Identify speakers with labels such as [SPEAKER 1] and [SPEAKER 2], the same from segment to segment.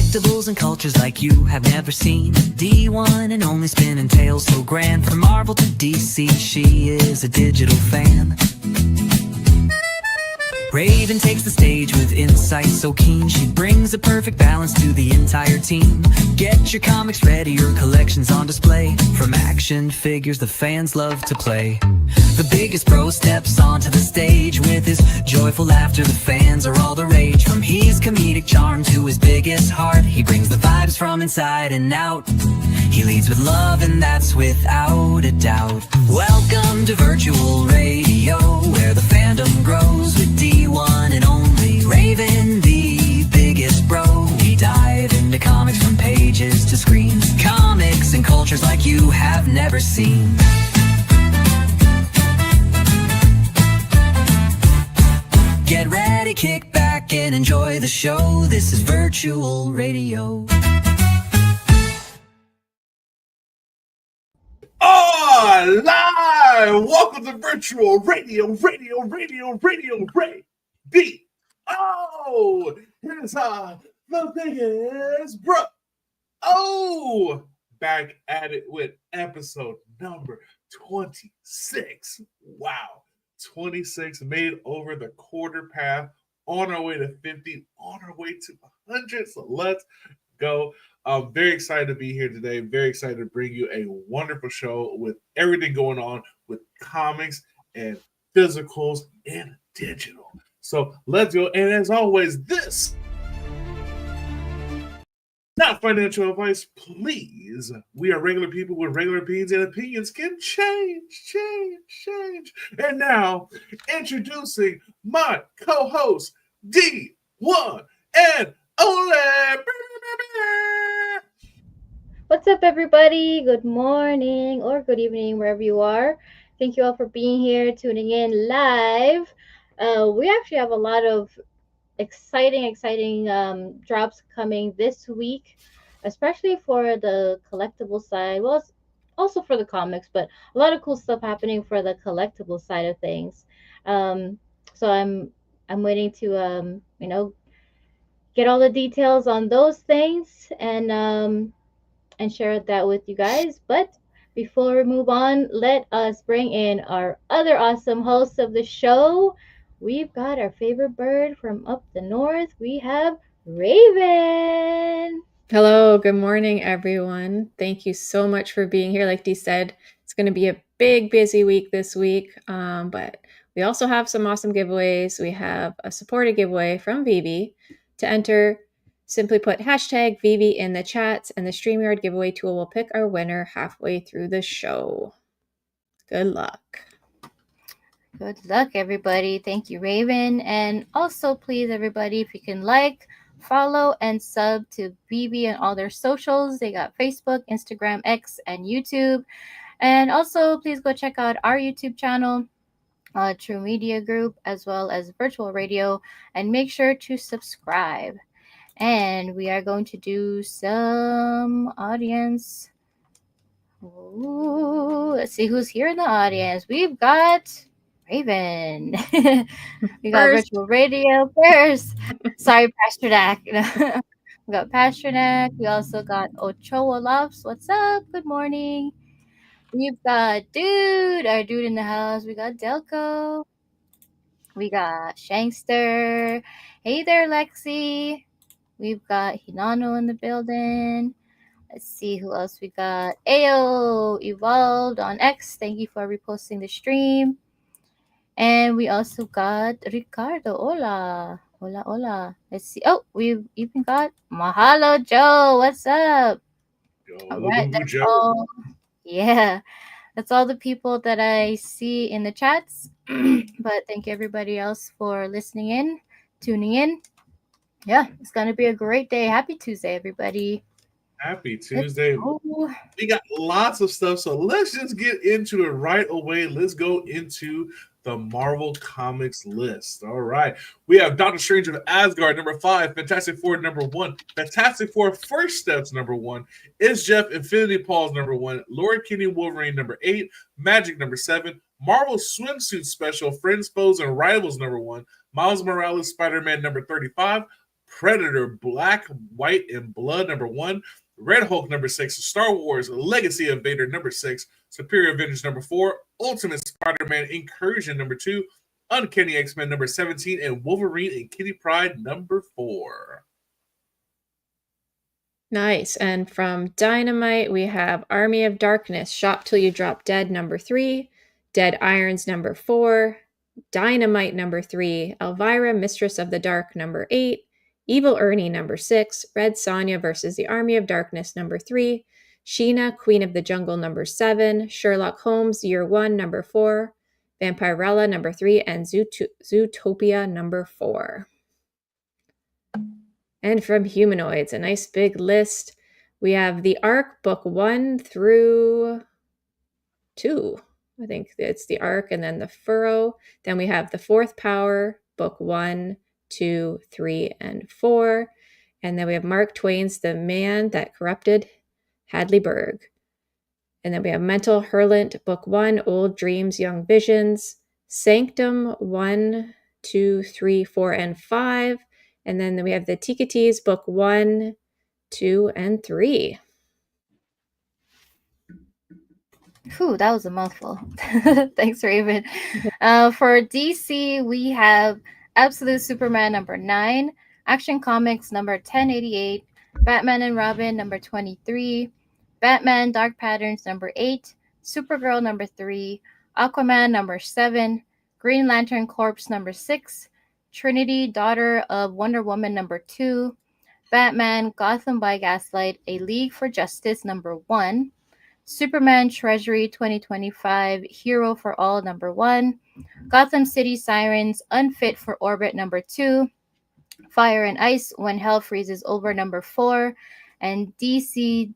[SPEAKER 1] Collectibles and cultures like you have never seen. D1 and only spinning tales so grand. From Marvel to DC, she is a digital fan. Raven takes the stage with insight so keen. She brings a perfect balance to the entire team. Get your comics ready, your collection's on display. From action figures the fans love to play. The biggest bro steps onto the stage. With his joyful laughter, the fans are all the rage. From his comedic charm to his biggest heart, he brings the vibes from inside and out. He leads with love, and that's without a doubt. Welcome to virtual radio, where the fandom grows with D1 and only Raven, the biggest bro. We dive into comics from pages to screens. Comics and cultures like you have never seen. Get ready, kick back, and enjoy the show. This is virtual radio.
[SPEAKER 2] Oh, live! Welcome to virtual radio. Oh, here's the biggest bro. Oh, back at it with episode number 26. Wow, 26 made over the quarter path, on our way to 50, on our way to 100. So let's go. I'm very excited to be here today. Very excited to bring you a wonderful show with everything going on with comics and physicals and digital. So let's go. And as always, this not financial advice, please. We are regular people with regular opinions, and opinions can change. And now, introducing my co-host, D1 and Ole.
[SPEAKER 3] What's up, everybody? Good morning or good evening, wherever you are. Thank you all for being here, tuning in live. We actually have a lot of exciting drops coming this week, especially for the collectible side. Well, it's also for the comics, but a lot of cool stuff happening for the collectible side of things. So I'm waiting to get all the details on those things and share that with you guys. But before we move on, let us bring in our other awesome hosts of the show. We've got our favorite bird from up the north. We have Raven.
[SPEAKER 4] Hello, good morning, everyone. Thank you so much for being here. Like Dee said, it's going to be a big, busy week this week, but we also have some awesome giveaways. We have a supported giveaway from Vivi. To enter, simply put hashtag Vivi in the chats, and the StreamYard giveaway tool will pick our winner halfway through the show. Good luck.
[SPEAKER 3] Good luck, everybody. Thank you, Raven. And also, please, everybody, if you can follow, and sub to Vivi and all their socials. They got Facebook, Instagram, X, and YouTube. And also, please go check out our YouTube channel, TRU Media Group, as well as Virtual Radio, and make sure to subscribe. And we are going to do some audience. Ooh, let's see who's here in the audience. We've got Raven. We got
[SPEAKER 4] First.
[SPEAKER 3] Virtual Radio first. Sorry, Pasternak. We got Pasternak. We also got Ochoa Loves. What's up? Good morning. We've got our dude in the house. We got Delco. We got Shankster. Hey there, Lexi. We've got Hinano in the building. Let's see who else we got. Ayo Evolved on X. Thank you for reposting the stream. And we also got Ricardo. Hola. Let's see. Oh, we've even got Mahalo Joe. What's up? All right, that's all. Yeah, that's all the people that I see in the chats. But thank you, everybody else, for listening in, tuning in. Yeah, it's going to be a great day. Happy Tuesday, everybody.
[SPEAKER 2] Happy Tuesday. We got lots of stuff, so let's just get into it right away. Let's go into the Marvel Comics list. All right. We have Doctor Strange of Asgard, number 5, Fantastic Four, number 1, Fantastic Four First Steps, number 1, Is Jeff Infinity Paws, number 1, Lord Kinney Wolverine, number 8, Magic, number 7, Marvel Swimsuit Special, Friends, Foes, and Rivals, number 1, Miles Morales Spider-Man, number 35, Predator, Black, White, and Blood #1, Red Hulk #6, Star Wars, Legacy of Vader #6, Superior Avengers #4, Ultimate Spider-Man Incursion #2, Uncanny X-Men #17, and Wolverine and Kitty Pryde #4.
[SPEAKER 4] Nice. And from Dynamite, we have Army of Darkness, Shop Till You Drop Dead #3, Dead Irons #4, Dynamite #3, Elvira, Mistress of the Dark #8, Evil Ernie #6, Red Sonja versus the Army of Darkness #3, Sheena, Queen of the Jungle #7, Sherlock Holmes Year 1 #4, Vampirella #3, and Zootopia #4. And from Humanoids, a nice big list. We have the Ark, book 1 through 2. I think it's the Ark and then the Furrow. Then we have the Fourth Power, book 1, 2, 3, and 4. And then we have Mark Twain's The Man That Corrupted Hadleyburg. And then we have Mental Hurlant, book 1, Old Dreams, Young Visions. Sanctum 1, 2, 3, 4, and 5. And then we have the Tikatees, book 1, 2, and 3.
[SPEAKER 3] Whew, that was a mouthful. Thanks, Raven. For DC, we have Absolute Superman #9, Action Comics #1088, Batman and Robin #23, Batman Dark Patterns #8, Supergirl #3, Aquaman #7, Green Lantern Corps #6, Trinity, Daughter of Wonder Woman #2, Batman Gotham by Gaslight, A League for Justice #1, Superman Treasury 2025, Hero for All #1, Gotham City Sirens, Unfit for Orbit #2, Fire and Ice, When Hell Freezes Over #4, and DC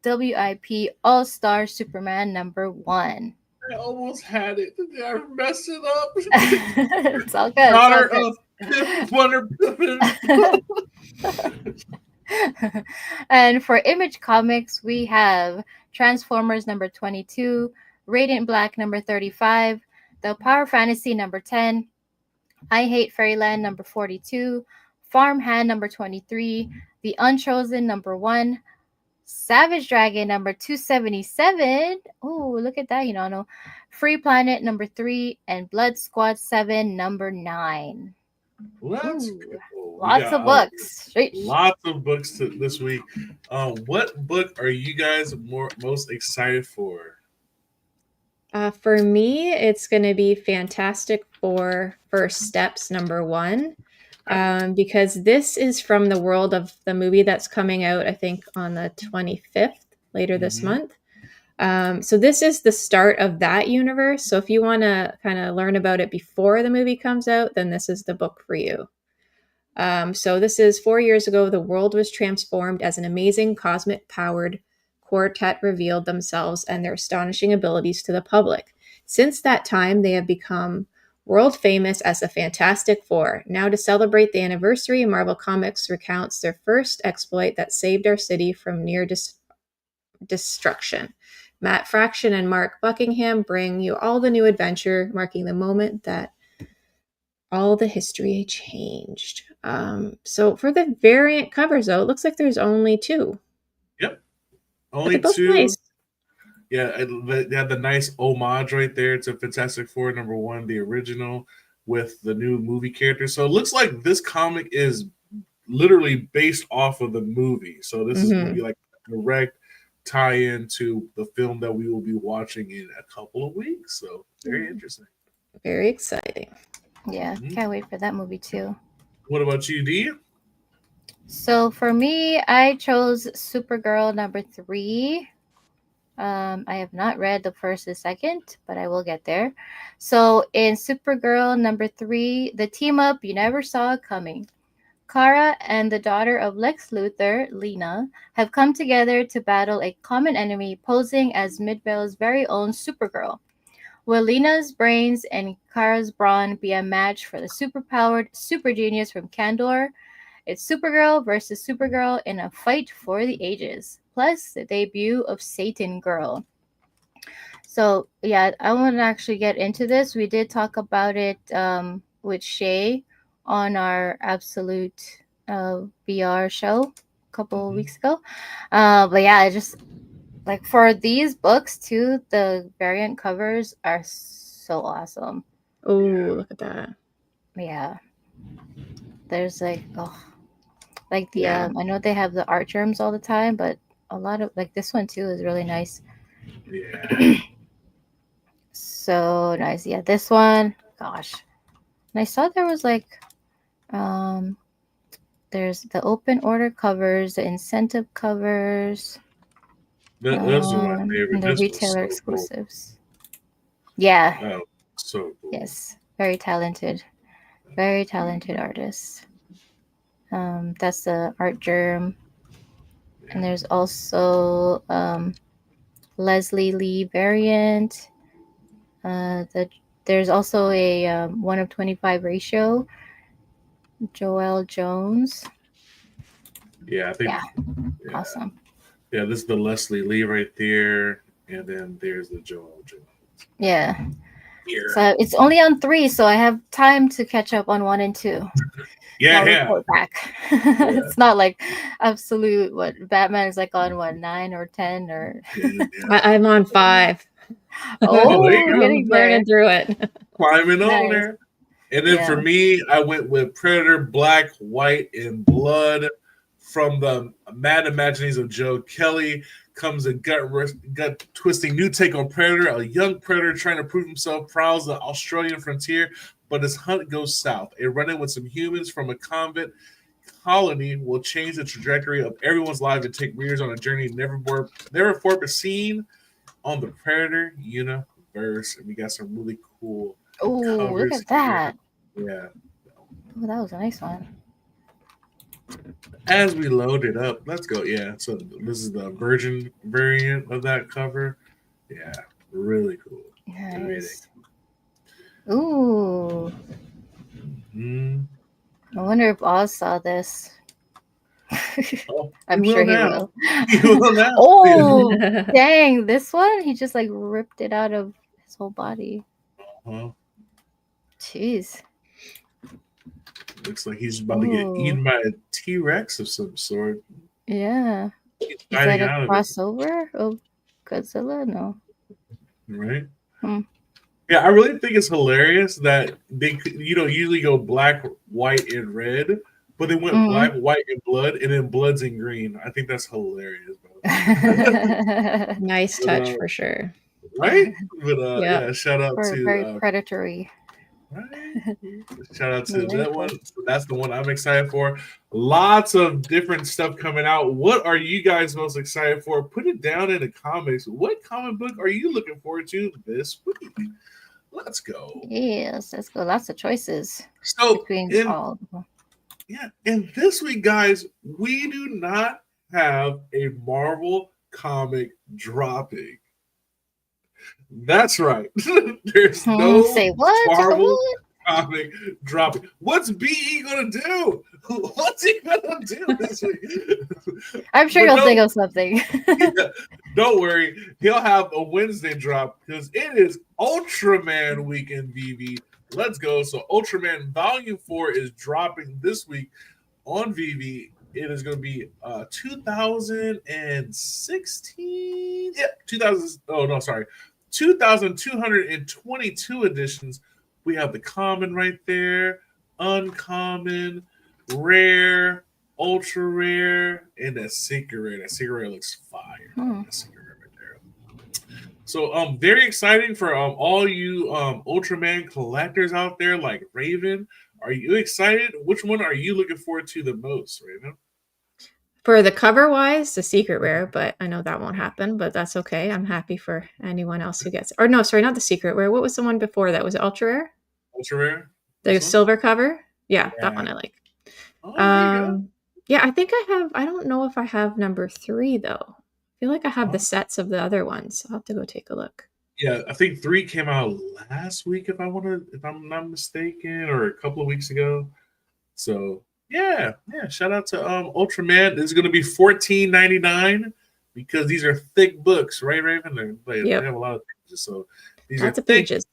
[SPEAKER 3] WIP All-Star Superman #1.
[SPEAKER 2] I almost had it. I messed it up.
[SPEAKER 3] It's all good.
[SPEAKER 2] Daughter
[SPEAKER 3] It's
[SPEAKER 2] of Wonder
[SPEAKER 3] good. And for Image Comics, we have Transformers #22, Radiant Black #35, The Power Fantasy #10, I Hate Fairyland #42, Farmhand #23, The Unchosen #1, Savage Dragon #277. Oh, look at that, Hinano. Free Planet #3, and Blood Squad 7 #9.
[SPEAKER 2] Let's
[SPEAKER 3] Ooh,
[SPEAKER 2] go.
[SPEAKER 3] lots of books.
[SPEAKER 2] Lots of books this week. What book are you guys most excited for?
[SPEAKER 4] For me, it's going to be Fantastic Four First Steps #1. Because this is from the world of the movie that's coming out, I think, on the 25th, later this month. So this is the start of that universe. So if you want to kind of learn about it before the movie comes out, then this is the book for you. So this is 4 years ago. The world was transformed as an amazing cosmic-powered quartet revealed themselves and their astonishing abilities to the public. Since that time, they have become world famous as the Fantastic Four. Now, to celebrate the anniversary, Marvel Comics recounts their first exploit that saved our city from near destruction. Matt Fraction and Mark Buckingham bring you all the new adventure, marking the moment that all the history changed. So for the variant covers, though, it looks like there's only 2.
[SPEAKER 2] Yep,
[SPEAKER 4] But
[SPEAKER 2] only
[SPEAKER 4] they're both
[SPEAKER 2] 2.
[SPEAKER 4] nice.
[SPEAKER 2] Yeah, they have the nice homage right there to Fantastic Four #1, the original, with the new movie characters. So it looks like this comic is literally based off of the movie. So this is going to be like a direct tie-in to the film that we will be watching in a couple of weeks. So very interesting.
[SPEAKER 4] Very exciting.
[SPEAKER 3] Yeah, can't wait for that movie too.
[SPEAKER 2] What about you, Dee?
[SPEAKER 3] So for me, I chose Supergirl #3. I have not read the first and second, but I will get there. So in Supergirl #3, the team up you never saw coming. Kara and the daughter of Lex Luthor, Lena, have come together to battle a common enemy posing as Midvale's very own Supergirl. Will Lena's brains and Kara's brawn be a match for the superpowered super genius from Kandor? It's Supergirl versus Supergirl in a fight for the ages. Plus, the debut of Satan Girl. So, yeah, I want to actually get into this. We did talk about it with Shay on our Absolute VR show a couple weeks ago. But yeah, I just like for these books too, the variant covers are so awesome.
[SPEAKER 4] Oh, look at that.
[SPEAKER 3] Yeah, there's like like the
[SPEAKER 4] Yeah.
[SPEAKER 3] I know they have the art germs all the time, but a lot of like this one too is really nice.
[SPEAKER 2] Yeah.
[SPEAKER 3] So nice. Yeah, this one, gosh. And I saw there was like there's the open order covers, the incentive covers,
[SPEAKER 2] Those are my
[SPEAKER 3] and
[SPEAKER 2] favorite.
[SPEAKER 3] the
[SPEAKER 2] This was
[SPEAKER 3] retailer
[SPEAKER 2] so cool.
[SPEAKER 3] exclusives. Yeah.
[SPEAKER 2] That was so cool.
[SPEAKER 3] Yes. Very talented artist. That's the art germ.
[SPEAKER 2] Yeah.
[SPEAKER 3] And there's also Leslie Lee variant. There's also a 1 of 25 ratio. Joelle Jones.
[SPEAKER 2] Yeah, I think.
[SPEAKER 3] Yeah.
[SPEAKER 2] Yeah.
[SPEAKER 3] Awesome.
[SPEAKER 2] Yeah, this is the Leslie Lee right there, and then there's the Joel Jones.
[SPEAKER 3] Yeah.
[SPEAKER 2] Here.
[SPEAKER 3] So it's only on 3, so I have time to catch up on 1 and 2.
[SPEAKER 2] Yeah,
[SPEAKER 3] I'll
[SPEAKER 2] yeah.
[SPEAKER 3] report back. It's not like absolute what Batman is like on what 9 or 10 or
[SPEAKER 2] Yeah.
[SPEAKER 4] I'm on 5.
[SPEAKER 3] oh,
[SPEAKER 2] there you go.
[SPEAKER 3] getting
[SPEAKER 4] I'm
[SPEAKER 3] there.
[SPEAKER 4] burning through it.
[SPEAKER 2] Climbing over
[SPEAKER 3] Nice.
[SPEAKER 2] there. And then for me, I went with Predator, Black, White, and Blood. From the Mad Imaginings of Joe Kelly comes a gut twisting new take on Predator. A young predator trying to prove himself prowls the Australian frontier, but his hunt goes south. A run-in with some humans from a convict colony will change the trajectory of everyone's life and take readers on a journey never before seen on the Predator universe. And we got some really cool
[SPEAKER 3] Oh, look
[SPEAKER 2] covers
[SPEAKER 3] at that.
[SPEAKER 2] here. Yeah.
[SPEAKER 3] Oh, that was a nice one.
[SPEAKER 2] As we load it up, let's go. Yeah, so this is the Virgin variant of that cover. Yeah, really cool.
[SPEAKER 3] Nice. Ooh.
[SPEAKER 2] Mm.
[SPEAKER 3] I wonder if Oz saw this.
[SPEAKER 2] Oh,
[SPEAKER 3] I'm sure he will.
[SPEAKER 2] He will now.
[SPEAKER 3] Oh, dang. This one? He just like ripped it out of his whole body.
[SPEAKER 2] Uh-huh.
[SPEAKER 3] Jeez.
[SPEAKER 2] Looks like he's about to get eaten by a T-Rex of some sort.
[SPEAKER 3] Yeah.
[SPEAKER 2] He's
[SPEAKER 3] Is that a
[SPEAKER 2] out
[SPEAKER 3] crossover of Godzilla? No.
[SPEAKER 2] Right?
[SPEAKER 3] Hmm.
[SPEAKER 2] Yeah, I really think it's hilarious that they usually go black, white, and red, but they went black, white, and blood, and then blood's in green. I think that's hilarious.
[SPEAKER 4] Nice touch for sure.
[SPEAKER 2] Right? But yeah, shout out to
[SPEAKER 3] very predatory.
[SPEAKER 2] Right? Shout out to that one. That's the one I'm excited for. Lots of different stuff coming out. What are you guys most excited for? Put it down in the comments. What comic book are you looking forward to this week? Let's go.
[SPEAKER 3] Yes, let's go. Lots of choices.
[SPEAKER 2] So
[SPEAKER 3] and
[SPEAKER 2] this week, guys, we do not have a Marvel comic dropping. That's right. There's no Marvel comic dropping. What's BE gonna do? What's he gonna do this week?
[SPEAKER 3] I'm sure he'll think of something.
[SPEAKER 2] Don't worry, he'll have a Wednesday drop because it is Ultraman week in VV. Let's go. So Ultraman Volume 4 is dropping this week on VV. It is going to be 2016. Yeah, 2,222 editions. We have the common right there, uncommon, rare, ultra rare, and that secret rare. That secret rare looks fire. That secret rare right there. So very exciting for all you Ultraman collectors out there like Raven. Are you excited? Which one are you looking forward to the most, Raven?
[SPEAKER 4] For the cover wise, the secret rare, but I know that won't happen, but that's okay. I'm happy for anyone else who gets it. Or no, sorry, not the secret rare. What was the one before that? Was it ultra rare?
[SPEAKER 2] Ultra rare?
[SPEAKER 4] The silver cover? Yeah, that one I like.
[SPEAKER 2] Oh,
[SPEAKER 4] yeah, I think I don't know if I have number 3 though. I feel like I have the sets of the other ones. I'll have to go take a look.
[SPEAKER 2] Yeah, I think 3 came out last week, if I'm not mistaken, or a couple of weeks ago. So yeah. Shout out to Ultraman. This is going to be $14.99 because these are thick books, right, Raven? They have a lot of pages, so these are thick pages.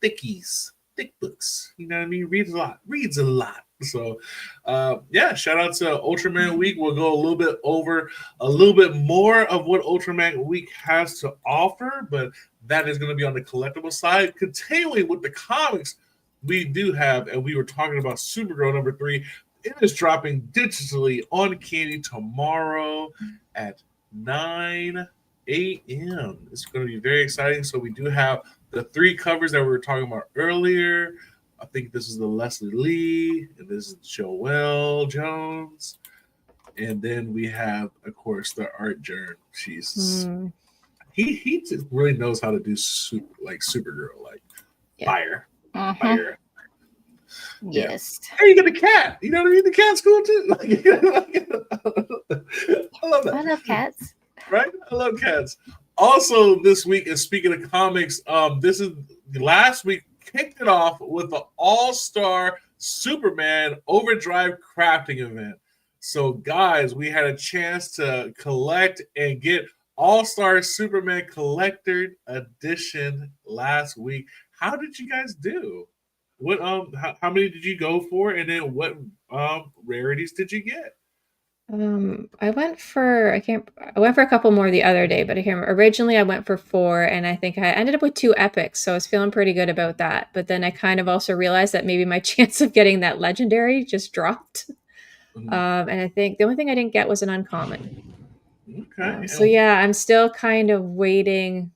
[SPEAKER 2] Thickies. thick books. You know what I mean? Reads a lot. So, yeah, shout out to Ultraman Week. We'll go a little bit over a little bit more of what Ultraman Week has to offer, but that is going to be on the collectible side. Continuing with the comics, we do have, and we were talking about Supergirl #3. It is dropping digitally on Candy tomorrow at 9 a.m. It's going to be very exciting. So we do have the 3 covers that we were talking about earlier. I think this is the Leslie Lee, and this is Joelle Jones. And then we have, of course, the Art Journal. Jesus. He just really knows how to do Supergirl, fire. Fire.
[SPEAKER 3] Yes.
[SPEAKER 2] Hey, you get the cat. You know what I mean? The cat's cool too. I love that.
[SPEAKER 3] I love cats.
[SPEAKER 2] Right? I love cats. Also, this week, and speaking of comics, this is last week kicked it off with the All-Star Superman Overdrive crafting event. So, guys, we had a chance to collect and get All-Star Superman Collector Edition last week. How did you guys do? What how many did you go for, and then what rarities did you get?
[SPEAKER 4] I went for a couple more the other day, but I can't remember. Originally I went for 4, and I think I ended up with 2 epics, so I was feeling pretty good about that. But then I kind of also realized that maybe my chance of getting that legendary just dropped. And I think the only thing I didn't get was an uncommon.
[SPEAKER 2] Okay.
[SPEAKER 4] So yeah, I'm still kind of waiting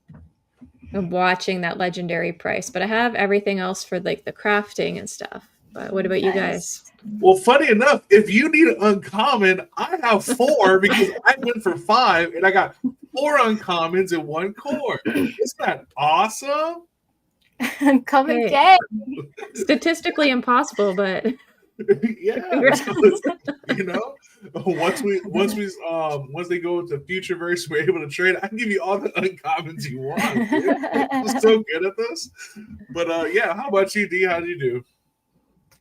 [SPEAKER 4] and watching that legendary price, but I have everything else for the crafting and stuff. But what about you guys?
[SPEAKER 2] Well, funny enough, if you need an uncommon, I have 4 because I went for 5 and I got 4 uncommons in 1 core. Isn't that awesome?
[SPEAKER 3] Come and get.
[SPEAKER 4] Statistically impossible, but
[SPEAKER 2] yeah, you know, once they go to Futureverse, we're able to trade. I can give you all the uncommons you want. I'm so good at this. But yeah, how about you, D? How did you do?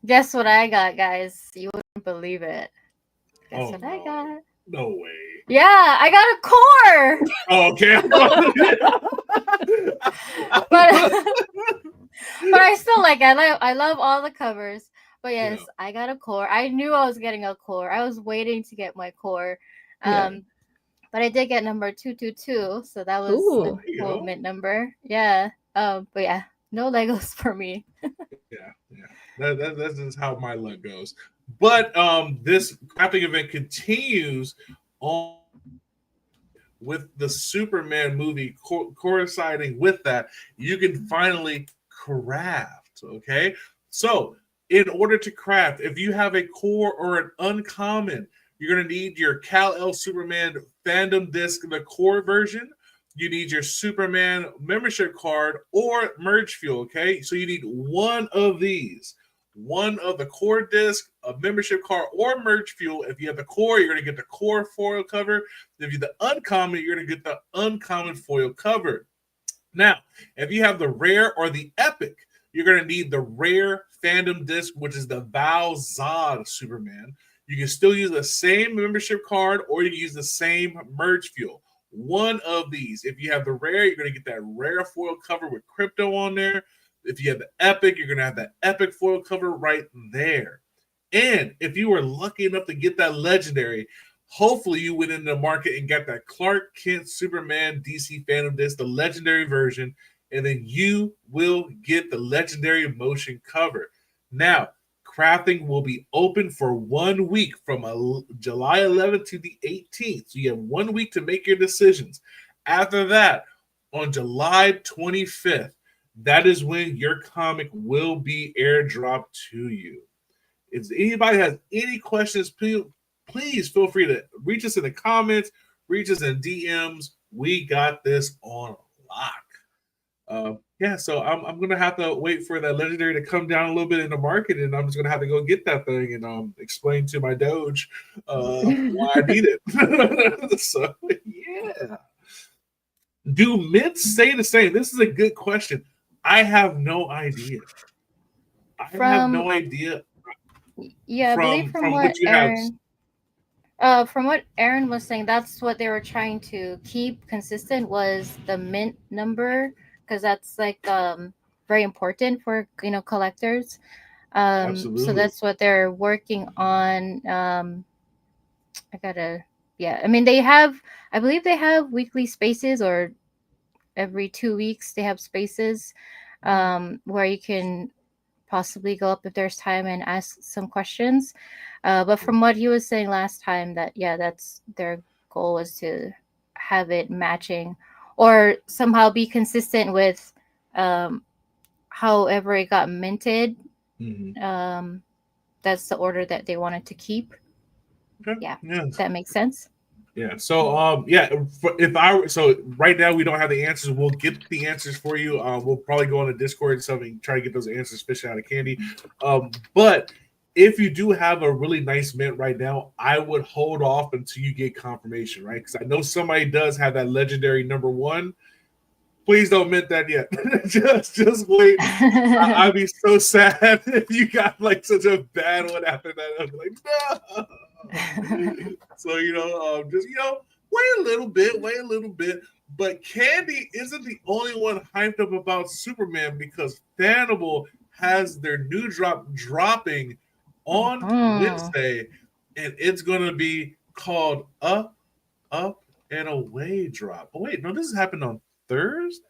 [SPEAKER 3] Guess what I got, guys? You wouldn't believe it. Guess what I got?
[SPEAKER 2] No way.
[SPEAKER 3] Yeah, I got a core.
[SPEAKER 2] Oh, okay.
[SPEAKER 3] but I still I love all the covers. But yes, I got a core. I knew I was getting a core. I was waiting to get my core. But I did get number 222, so that was a cool mint number. Yeah. But yeah, no Legos for me.
[SPEAKER 2] Yeah. That's just how my luck goes. But this crafting event continues on with the Superman movie coinciding with that. You can finally craft. Okay, so in order to craft, if you have a core or an uncommon, you're going to need your Kal-El Superman fandom disc, the core version. You need your Superman membership card or merge fuel. Okay, so you need one of these. One of the core disc, a membership card, or merge fuel. If you have the core, you're going to get the core foil cover. If you're the uncommon, you're going to get the uncommon foil cover. Now, if you have the rare or the epic, you're going to need the rare fandom disc, which is the Val Zod Superman. You can still use the same membership card, or you can use the same merge fuel. One of these. If you have the rare, you're going to get that rare foil cover with crypto on there. If you have the epic, you're going to have that epic foil cover right there. And if you were lucky enough to get that legendary, hopefully you went into the market and got that Clark Kent Superman DC Phantom Disc, the legendary version, and then you will get the legendary motion cover. Now, crafting will be open for 1 week from July 11th to the 18th. So you have 1 week to make your decisions. After that, on July 25th, that is when your comic will be airdropped to you. If anybody has any questions, please feel free to reach us in the comments, reach us in DMs. We got this on lock. Yeah, so I'm going to have to wait for that legendary to come down a little bit in the market, and I'm just going to have to go get that thing and explain to my Doge why I need it. So, yeah. Do mints stay the same? This is a good question. I have no idea. I have no idea.
[SPEAKER 3] Yeah, I believe from what Aaron was saying, that's what they were trying to keep consistent was the mint number, because that's like very important for collectors. So
[SPEAKER 2] Absolutely.
[SPEAKER 3] that's what they're working on. I gotta, yeah. I mean, I believe they have weekly spaces, or every 2 weeks they have spaces, where you can possibly go up if there's time and ask some questions. But from what he was saying last time, that yeah, that's their goal, was to have it matching, or somehow be consistent with, however it got minted.
[SPEAKER 2] Mhm.
[SPEAKER 3] That's the order that they wanted to keep.
[SPEAKER 2] Okay.
[SPEAKER 3] Yeah,
[SPEAKER 2] Yeah.
[SPEAKER 3] that makes sense.
[SPEAKER 2] Yeah. So yeah, if I were, so right now we don't have the answers. We'll get the answers for you. We'll probably go on the Discord and stuff and try to get those answers fish out of candy. But if you do have a really nice mint right now, I would hold off until you get confirmation, right? Because I know somebody does have that legendary number one. Please don't mint that yet. just wait. I'd be so sad if you got like such a bad one after that. I'd be like, no. So just wait a little bit. But Candy isn't the only one hyped up about Superman, because Fanable has their new drop dropping on Wednesday, and it's gonna be called Up and Away drop. Oh wait, no, this has happened on Thursday.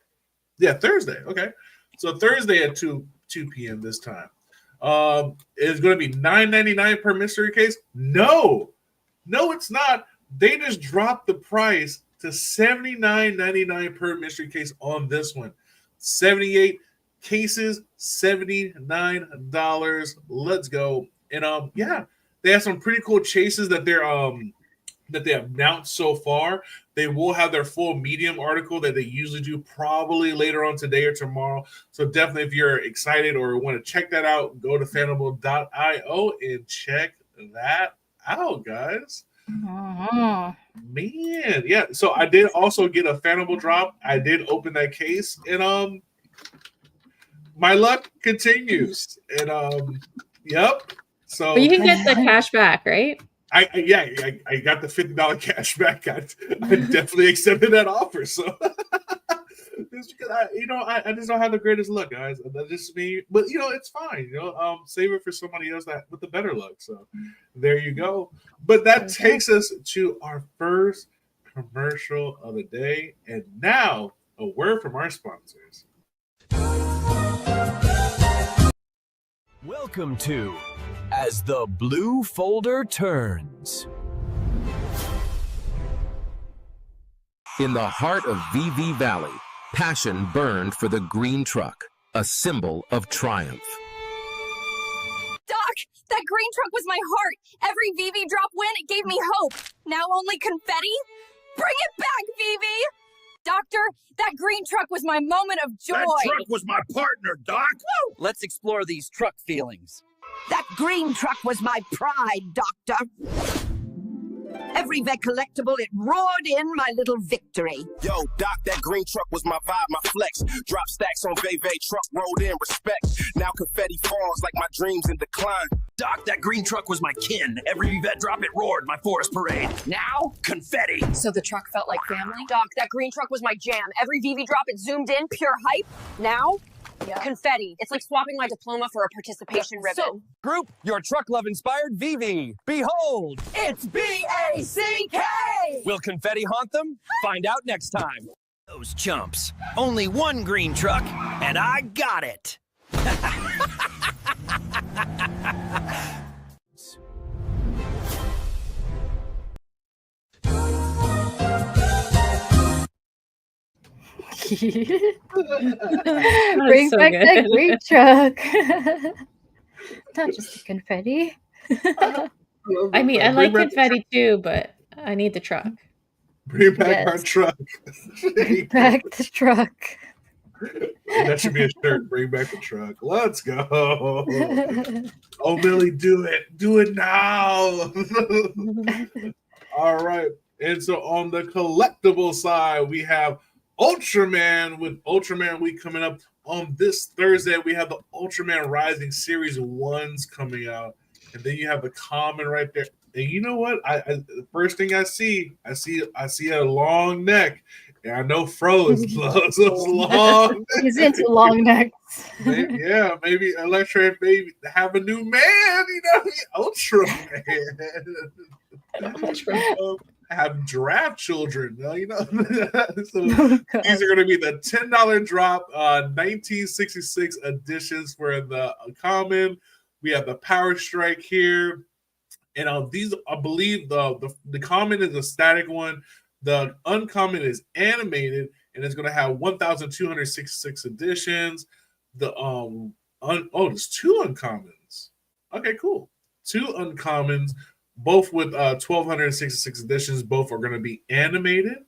[SPEAKER 2] Yeah, Thursday. Okay, so Thursday at 2 p.m. this time. It's going to be $9.99 per mystery case. No, it's not. They just dropped the price to $79.99 per mystery case on this one. 78 cases, $79. Let's go. And yeah, they have some pretty cool chases that they have announced so far. They will have their full Medium article that they usually do probably later on today or tomorrow. So definitely, if you're excited or want to check that out, go to fanable.io and check that out, guys. Man, yeah. So I did also get a Fanable drop. I did open that case, and my luck continues. And yep. So
[SPEAKER 4] But you can get the cash back, right?
[SPEAKER 2] I got the $50 cash back. I definitely accepted that offer. So just because I just don't have the greatest luck, guys. That's just me. But it's fine. Save it for somebody else that with the better luck. So there you go. But that takes us to our first commercial of the day, and now a word from our sponsors.
[SPEAKER 5] Welcome to As the Blue Folder Turns.
[SPEAKER 6] In the heart of VV Valley, passion burned for the green truck, a symbol of triumph.
[SPEAKER 7] Doc, that green truck was my heart. Every VV drop win, it gave me hope. Now only confetti? Bring it back, VV! Doctor, that green truck was my moment of joy.
[SPEAKER 8] That truck was my partner, Doc.
[SPEAKER 7] Woo!
[SPEAKER 9] Let's explore these truck feelings.
[SPEAKER 10] That green truck was my pride, Doctor. Every vet collectible, it roared in my little victory.
[SPEAKER 8] Yo, Doc, that green truck was my vibe, my flex. Drop stacks on Veve, truck rolled in, respect. Now confetti falls like my dreams in decline.
[SPEAKER 9] Doc, that green truck was my kin. Every vet drop, it roared, my forest parade. Now, confetti.
[SPEAKER 7] So the truck felt like family? Doc, that green truck was my jam. Every VV drop, it zoomed in, pure hype. Now, confetti. It's like swapping my diploma for a participation ribbon.
[SPEAKER 9] So, group, your truck love inspired VV. Behold,
[SPEAKER 7] It's B-A-C-K!
[SPEAKER 9] will confetti haunt them? Find out next time. Those chumps. Only one green truck, and I got it.
[SPEAKER 3] Bring
[SPEAKER 4] so
[SPEAKER 3] back
[SPEAKER 4] good.
[SPEAKER 3] that green truck. Not just the confetti.
[SPEAKER 4] I mean, I like confetti too, but I need the truck.
[SPEAKER 2] Bring back our
[SPEAKER 3] Yes.
[SPEAKER 2] truck.
[SPEAKER 3] Bring back the truck.
[SPEAKER 2] That should be a shirt. Bring back the truck. Let's go. Oh, Millie, do it. Do it now. All right. And so on the collectible side, we have Ultraman with Ultraman Week coming up on this Thursday. We have the Ultraman Rising Series 1s coming out. And then you have the common right there. And you know what? The first thing I see a long neck. Yeah, I know Froze loves those long.
[SPEAKER 3] He's into long necks.
[SPEAKER 2] Maybe Electra, maybe have a new man. You know, Ultra Man. Have giraffe children. You know, so these are going to be the $10 drop. 1966 editions for the common. We have the Power Strike here. And these, I believe, the common is a static one. The uncommon is animated, and it's going to have 1,266 editions. There's 2 uncommons. Okay, cool. 2 uncommons, both with 1,266 editions. Both are going to be animated.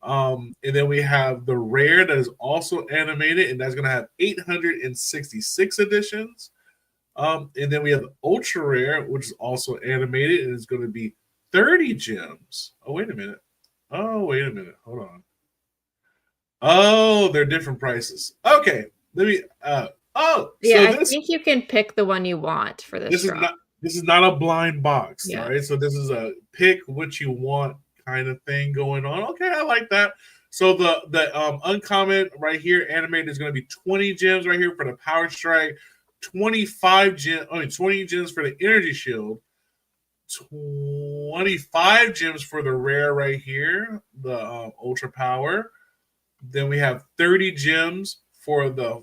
[SPEAKER 2] And then we have the rare that is also animated, and that's going to have 866 editions. And then we have the ultra rare, which is also animated, and it's going to be 30 gems. Oh, wait a minute. Hold on. Oh, they're different prices. Okay. Let me
[SPEAKER 4] I think you can pick the one you want for this drop.
[SPEAKER 2] This is not a blind box,
[SPEAKER 4] Yeah.
[SPEAKER 2] all right? So this is a pick what you want kind of thing going on. Okay, I like that. So the uncommon right here, animated, is going to be 20 gems right here for the Power Strike, 20 gems for the Energy Shield, 25 gems for the rare right here, the Ultra Power. Then we have 30 gems for the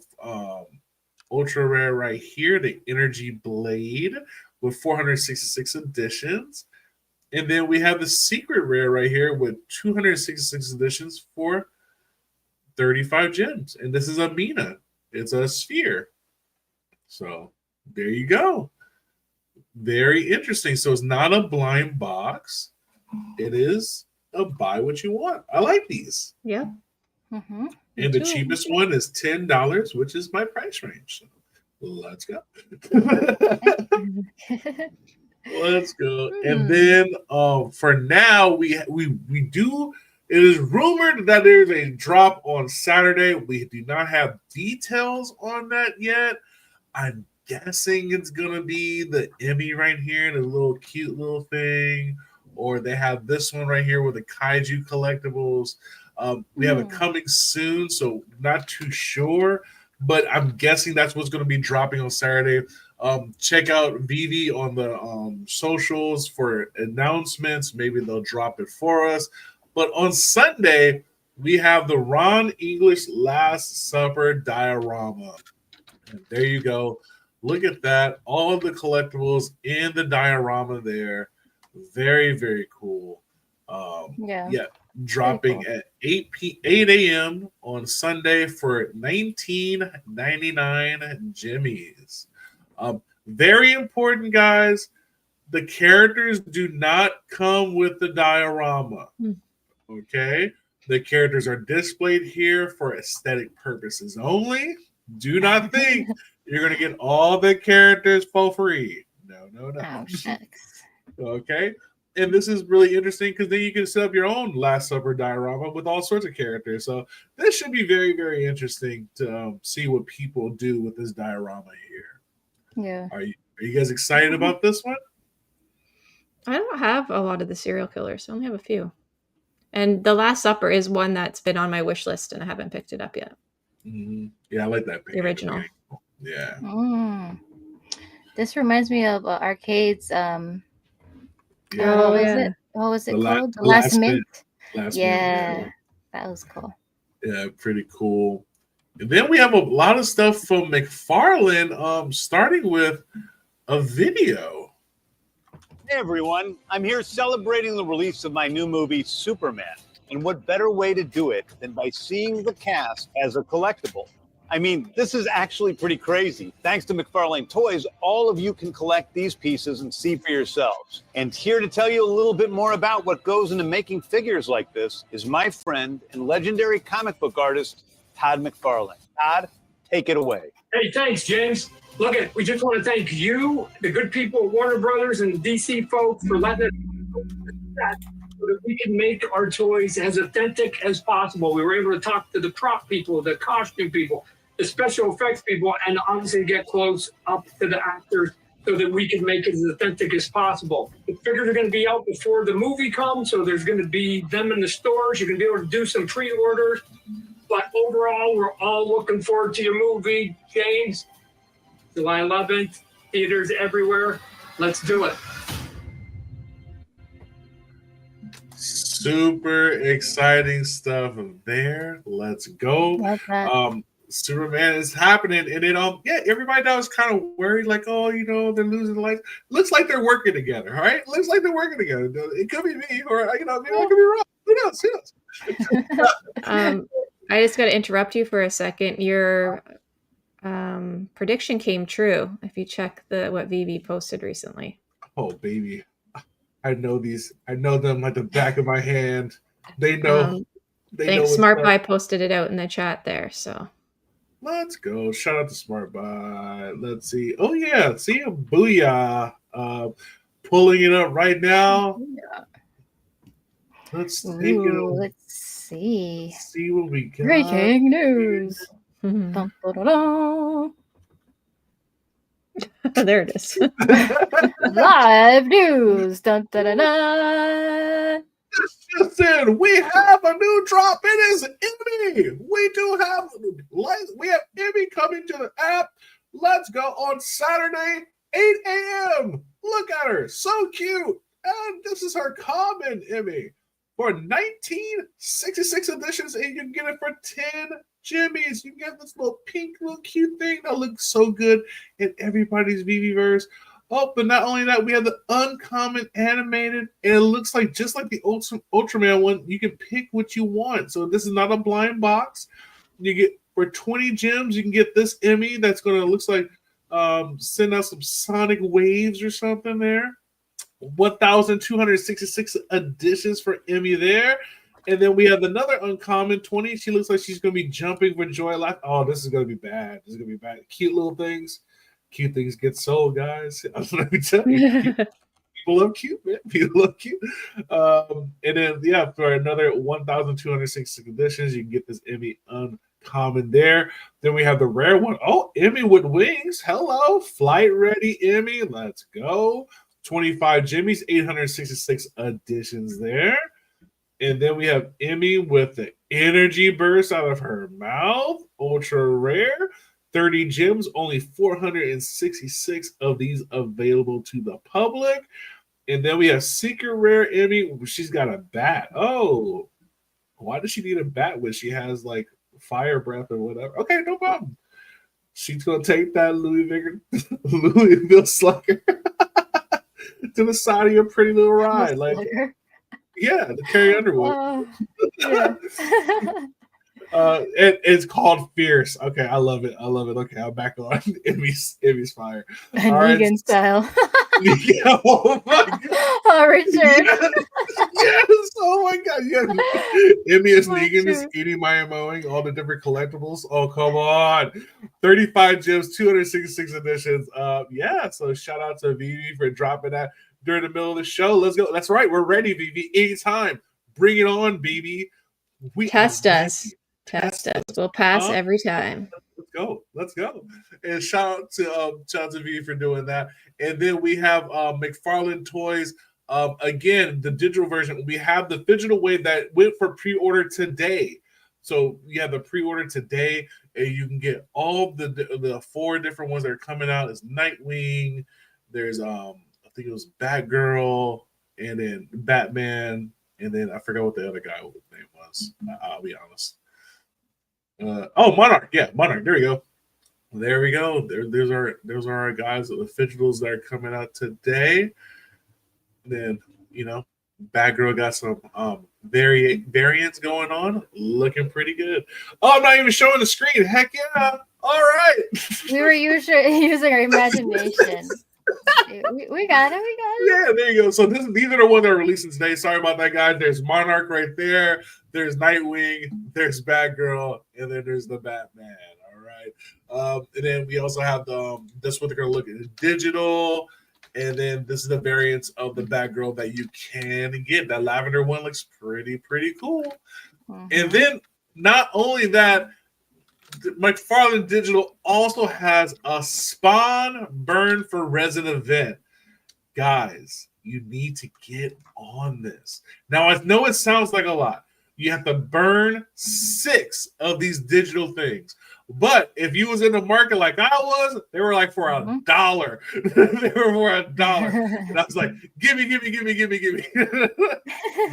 [SPEAKER 2] ultra rare right here, the Energy Blade, with 466 editions. And then we have the secret rare right here with 266 editions for 35 gems. And this is a Mina. It's a sphere. So there you go. Very interesting. So it's not a blind box. It is a buy what you want. I like these.
[SPEAKER 4] Yeah.
[SPEAKER 3] Mm-hmm.
[SPEAKER 2] And the cheapest one is $10, which is my price range. So let's go. Let's go. And then for now, we do. It is rumored that there's a drop on Saturday. We do not have details on that yet. I'm guessing it's gonna be the Emmy right here, the little cute little thing, or they have this one right here with the Kaiju collectibles. We have it coming soon, so not too sure, but I'm guessing that's what's going to be dropping on Saturday. Check out Vivi on the socials for announcements. Maybe they'll drop it for us. But on Sunday, we have the Ron English Last Supper diorama. And there you go. Look at that. All of the collectibles in the diorama there. Very, very cool. Dropping
[SPEAKER 3] cool.
[SPEAKER 2] at 8 a.m. on Sunday for $19.99 jimmies. Very important, guys. The characters do not come with the diorama. Okay? The characters are displayed here for aesthetic purposes only. Do not think you're going to get all the characters for free. No.
[SPEAKER 3] Oh, shucks.
[SPEAKER 2] Okay? And this is really interesting because then you can set up your own Last Supper diorama with all sorts of characters. So this should be very, very interesting to see what people do with this diorama here.
[SPEAKER 3] Yeah.
[SPEAKER 2] Are you guys excited about this one?
[SPEAKER 4] I don't have a lot of the serial killers. I only have a few. And the Last Supper is one that's been on my wish list, and I haven't picked it up yet.
[SPEAKER 2] Mm-hmm. Yeah, I like that.
[SPEAKER 4] The original.
[SPEAKER 2] Yeah.
[SPEAKER 3] This reminds me of arcades. What was it called? The Last Mint. That was cool.
[SPEAKER 2] Yeah, pretty cool. And then we have a lot of stuff from McFarlane, starting with a video.
[SPEAKER 11] Hey everyone, I'm here celebrating the release of my new movie, Superman. And what better way to do it than by seeing the cast as a collectible? I mean, this is actually pretty crazy. Thanks to McFarlane Toys, all of you can collect these pieces and see for yourselves. And here to tell you a little bit more about what goes into making figures like this is my friend and legendary comic book artist, Todd McFarlane. Todd, take it away.
[SPEAKER 12] Hey, thanks, James. Look, we just want to thank you, the good people at Warner Brothers and DC folks for letting us so that we can make our toys as authentic as possible. We were able to talk to the prop people, the costume people, the special effects people, and obviously get close up to the actors so that we can make it as authentic as possible. The figures are going to be out before the movie comes, so there's going to be them in the stores. You're going to be able to do some pre-orders. But overall, we're all looking forward to your movie, James. July 11th, theaters everywhere. Let's do it.
[SPEAKER 2] Super exciting stuff there. Let's go. Superman is happening, and then everybody now is kind of worried, like, oh, they're losing life. Looks like they're working together, all right? Looks like they're working together. It could be me, or maybe I could be wrong. Who knows?
[SPEAKER 4] I just got to interrupt you for a second. Your prediction came true. If you check what Vivi posted recently.
[SPEAKER 2] Oh, baby. I know these. I know them like the back of my hand. They know.
[SPEAKER 4] Thanks. Smart Buy posted it out in the chat there. So
[SPEAKER 2] let's go. Shout out to Smart Buy. Let's see. Oh yeah, see a booyah. Pulling it up right now. Let's take it.
[SPEAKER 3] Let's see.
[SPEAKER 2] See what we got.
[SPEAKER 3] Breaking news. Dun, dun, dun, dun.
[SPEAKER 4] There it is.
[SPEAKER 3] Live news. Dun, dun, dun, dun.
[SPEAKER 2] Just in, we have a new drop. It is Emmy. We have Emmy coming to the app. Let's go on Saturday, 8 a.m. Look at her, so cute. And this is her common Emmy for 1966 editions, and you can get it for 10 Jimmys. You get this little pink, little cute thing that looks so good in everybody's VVverse. Oh, but not only that, we have the uncommon animated, and it looks like just like the Ultraman one. You can pick what you want. So this is not a blind box. You get for 20 gems, you can get this Emmy that's going to looks like send out some sonic waves or something there. 1,266 editions for Emmy there. And then we have another uncommon 20. She looks like she's going to be jumping for joy. Oh, this is going to be bad. This is going to be bad. Cute little things. Cute things get sold, guys. Let me tell you. People love cute, man. People love cute. And then, for another 1,266 editions, you can get this Emmy uncommon there. Then we have the rare one. Oh, Emmy with wings. Hello. Flight ready Emmy. Let's go. 25 Jimmys, 866 editions there. And then we have Emmy with the energy burst out of her mouth. Ultra rare. 30 gems, only 466 of these available to the public. And then we have Secret Rare Emmy. She's got a bat. Oh, why does she need a bat when she has like fire breath or whatever? Okay, no problem. She's going to take that Louisville Slugger to the side of your pretty little ride. Like, yeah, the Carrie Underwood.
[SPEAKER 3] Yeah.
[SPEAKER 2] It's called Fierce. Okay, I love it. Okay, I'm back on Emmy's fire.
[SPEAKER 3] Negan style.
[SPEAKER 2] Yeah, oh my god.
[SPEAKER 3] Oh, Richard.
[SPEAKER 2] Yes. Oh my god. Yes. Emmy is Negan is eating my mowing all the different collectibles. Oh, come on. 35 gems, 266 editions. So shout out to Vivi for dropping that during the middle of the show. Let's go. That's right. We're ready, Vivi. Anytime. Bring it on, Vivi.
[SPEAKER 4] Test us. We'll pass every time.
[SPEAKER 2] Let's go. And shout out to V for doing that. And then we have McFarlane Toys. Again, the digital version. We have the digital wave that went for pre-order today. So you have the pre-order today, and you can get all the 4 different ones that are coming out. It's Nightwing. There's I think it was Batgirl, and then Batman, and then I forgot what the other guy's name was. I'll be honest. Monarch. Yeah, Monarch. There we go. There's our guys, the digitals that are coming out today. And then, Batgirl got some variants going on, looking pretty good. Oh, I'm not even showing the screen. Heck yeah. All right.
[SPEAKER 3] We were using our imagination. We got it.
[SPEAKER 2] Yeah, there you go. So these are the ones that are releasing today. Sorry about that, guys. There's Monarch right there. There's Nightwing. There's Batgirl, and then there's the Batman. All right. And then we also have this what they're gonna look at digital. And then this is the variants of the Batgirl that you can get. That lavender one looks pretty cool. Mm-hmm. And then not only that, McFarlane Digital also has a Spawn Burn for Resin event. Guys, you need to get on this. Now, I know it sounds like a lot. You have to burn 6 of these digital things. But if you was in the market like I was, they were like for $1. They were for $1. And I was like, give me.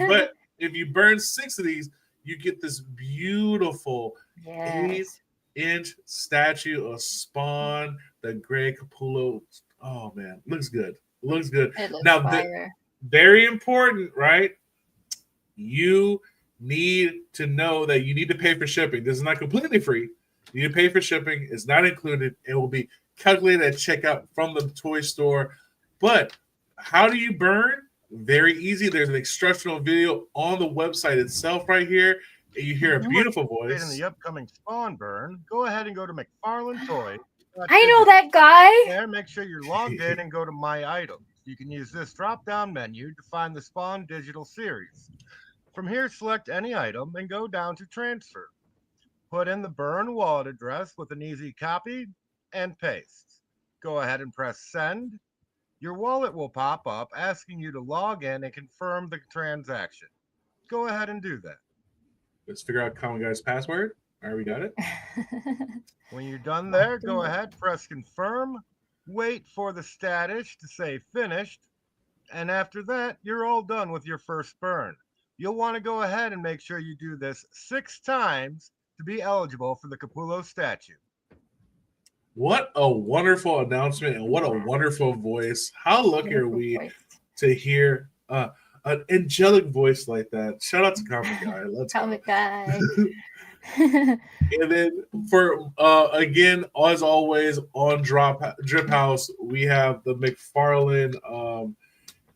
[SPEAKER 2] But if you burn 6 of these, you get this beautiful 8-inch statue of Spawn, the Grey Capullo. Oh, man. Looks good. Looks good. Now, very important, right? You need to know that you need to pay for shipping. This is not completely free. You need to pay for shipping. It's not included. It will be calculated at checkout from the toy store. But how do you burn? Very easy. There's an instructional video on the website itself right here. And you hear a beautiful voice.
[SPEAKER 13] In the upcoming Spawn Burn, go ahead and go to McFarlane Toy.
[SPEAKER 3] I know that guy.
[SPEAKER 13] There, make sure you're logged in and go to My Items. You can use this drop-down menu to find the Spawn Digital Series. From here, select any item and go down to Transfer. Put in the burn wallet address with an easy copy and paste. Go ahead and press Send. Your wallet will pop up asking you to log in and confirm the transaction. Go ahead and do that.
[SPEAKER 2] Let's figure out Common Guy's password. All right, we got it.
[SPEAKER 13] When you're done there, go ahead, press Confirm. Wait for the status to say Finished. And after that, you're all done with your first burn. You'll want to go ahead and make sure you do this 6 times to be eligible for the Capullo statue.
[SPEAKER 2] What a wonderful announcement and what a wonderful voice. How lucky are we to hear an angelic voice like that? Shout out to Comic Guy. Let's
[SPEAKER 3] Comic Guy.
[SPEAKER 2] And then for again, as always, on Drip House, we have the McFarlane.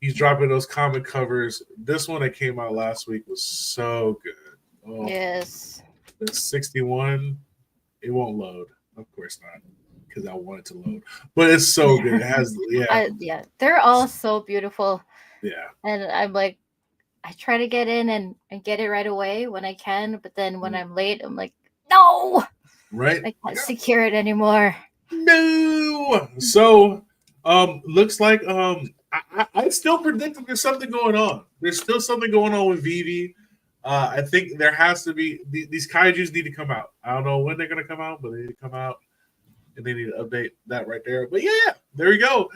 [SPEAKER 2] He's dropping those comic covers. This one that came out last week was so good. Oh,
[SPEAKER 3] yes.
[SPEAKER 2] The 61, it won't load. Of course not, because I want it to load. But it's so good. It has,
[SPEAKER 3] yeah. They're all so beautiful.
[SPEAKER 2] Yeah.
[SPEAKER 3] And I'm like, I try to get in and get it right away when I can, but then when I'm late, I'm like, no.
[SPEAKER 2] Right.
[SPEAKER 3] I can't secure it anymore.
[SPEAKER 2] No. So, looks like I still predict that there's something going on. There's still something going on with Vivi. I think there has to be these kaijus need to come out. I don't know when they're going to come out, but they need to come out, and they need to update that right there. But yeah, there we go.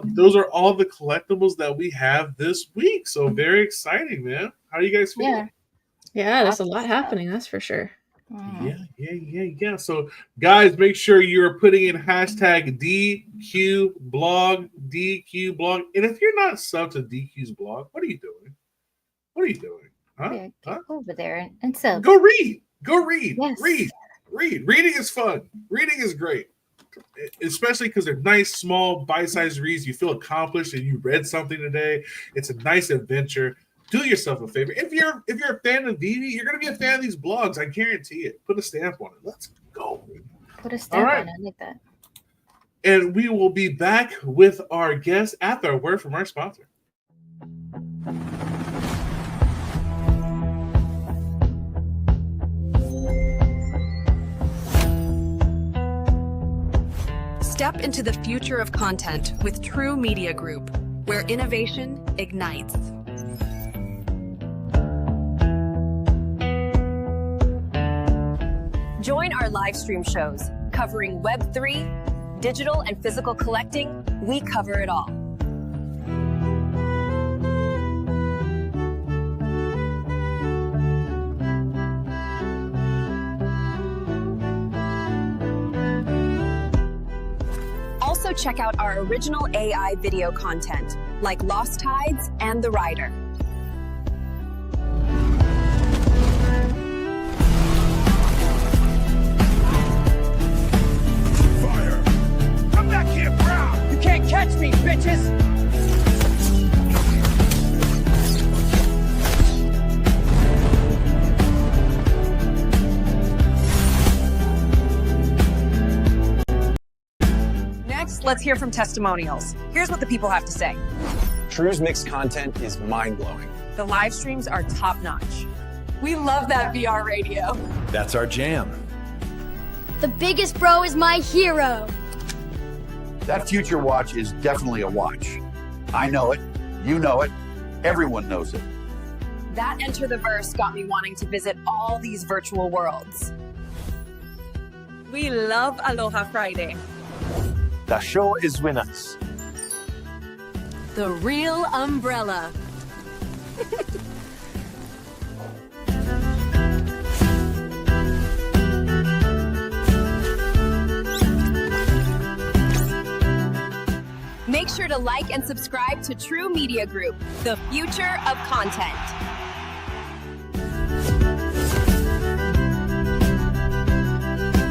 [SPEAKER 2] Those are all the collectibles that we have this week. So very exciting, man. How do you guys feel?
[SPEAKER 4] Yeah, there's a lot happening. That's for sure.
[SPEAKER 2] Yeah. So, guys, make sure you're putting in hashtag DQblog. And if you're not subbed to DQ's blog, what are you doing? Huh?
[SPEAKER 3] Yeah, go over there and sub.
[SPEAKER 2] Go read.
[SPEAKER 3] Yes.
[SPEAKER 2] Read. Reading is fun. Reading is great, especially because they're nice, small, bite-sized reads. You feel accomplished and you read something today. It's a nice adventure. Do yourself a favor. If you're a fan of Vivi, you're going to be a fan of these blogs. I guarantee it. Put a stamp on it. Let's go.
[SPEAKER 3] Put a stamp on it. I like that.
[SPEAKER 2] And we will be back with our guest after a word from our sponsor.
[SPEAKER 14] Step into the future of content with TRU Media Group, where innovation ignites. Join our live stream shows covering Web3, digital and physical collecting. We cover it all. Also check out our original AI video content like Lost Tides and The Rider.
[SPEAKER 15] Can't catch me, bitches!
[SPEAKER 14] Next, let's hear from testimonials. Here's what the people have to say.
[SPEAKER 16] TRU's mixed content is mind-blowing.
[SPEAKER 14] The live streams are top-notch. We love that VR radio.
[SPEAKER 9] That's our jam.
[SPEAKER 17] The biggest bro is my hero.
[SPEAKER 18] That future watch is definitely a watch. I know it. You know it. Everyone knows it.
[SPEAKER 14] That Enter the Verse got me wanting to visit all these virtual worlds.
[SPEAKER 19] We love Aloha Friday.
[SPEAKER 20] The show is with us.
[SPEAKER 19] The real umbrella.
[SPEAKER 14] Make sure to like and subscribe to TRU Media Group, the future of content.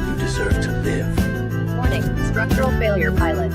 [SPEAKER 18] You deserve to live.
[SPEAKER 14] Warning, structural failure pilot.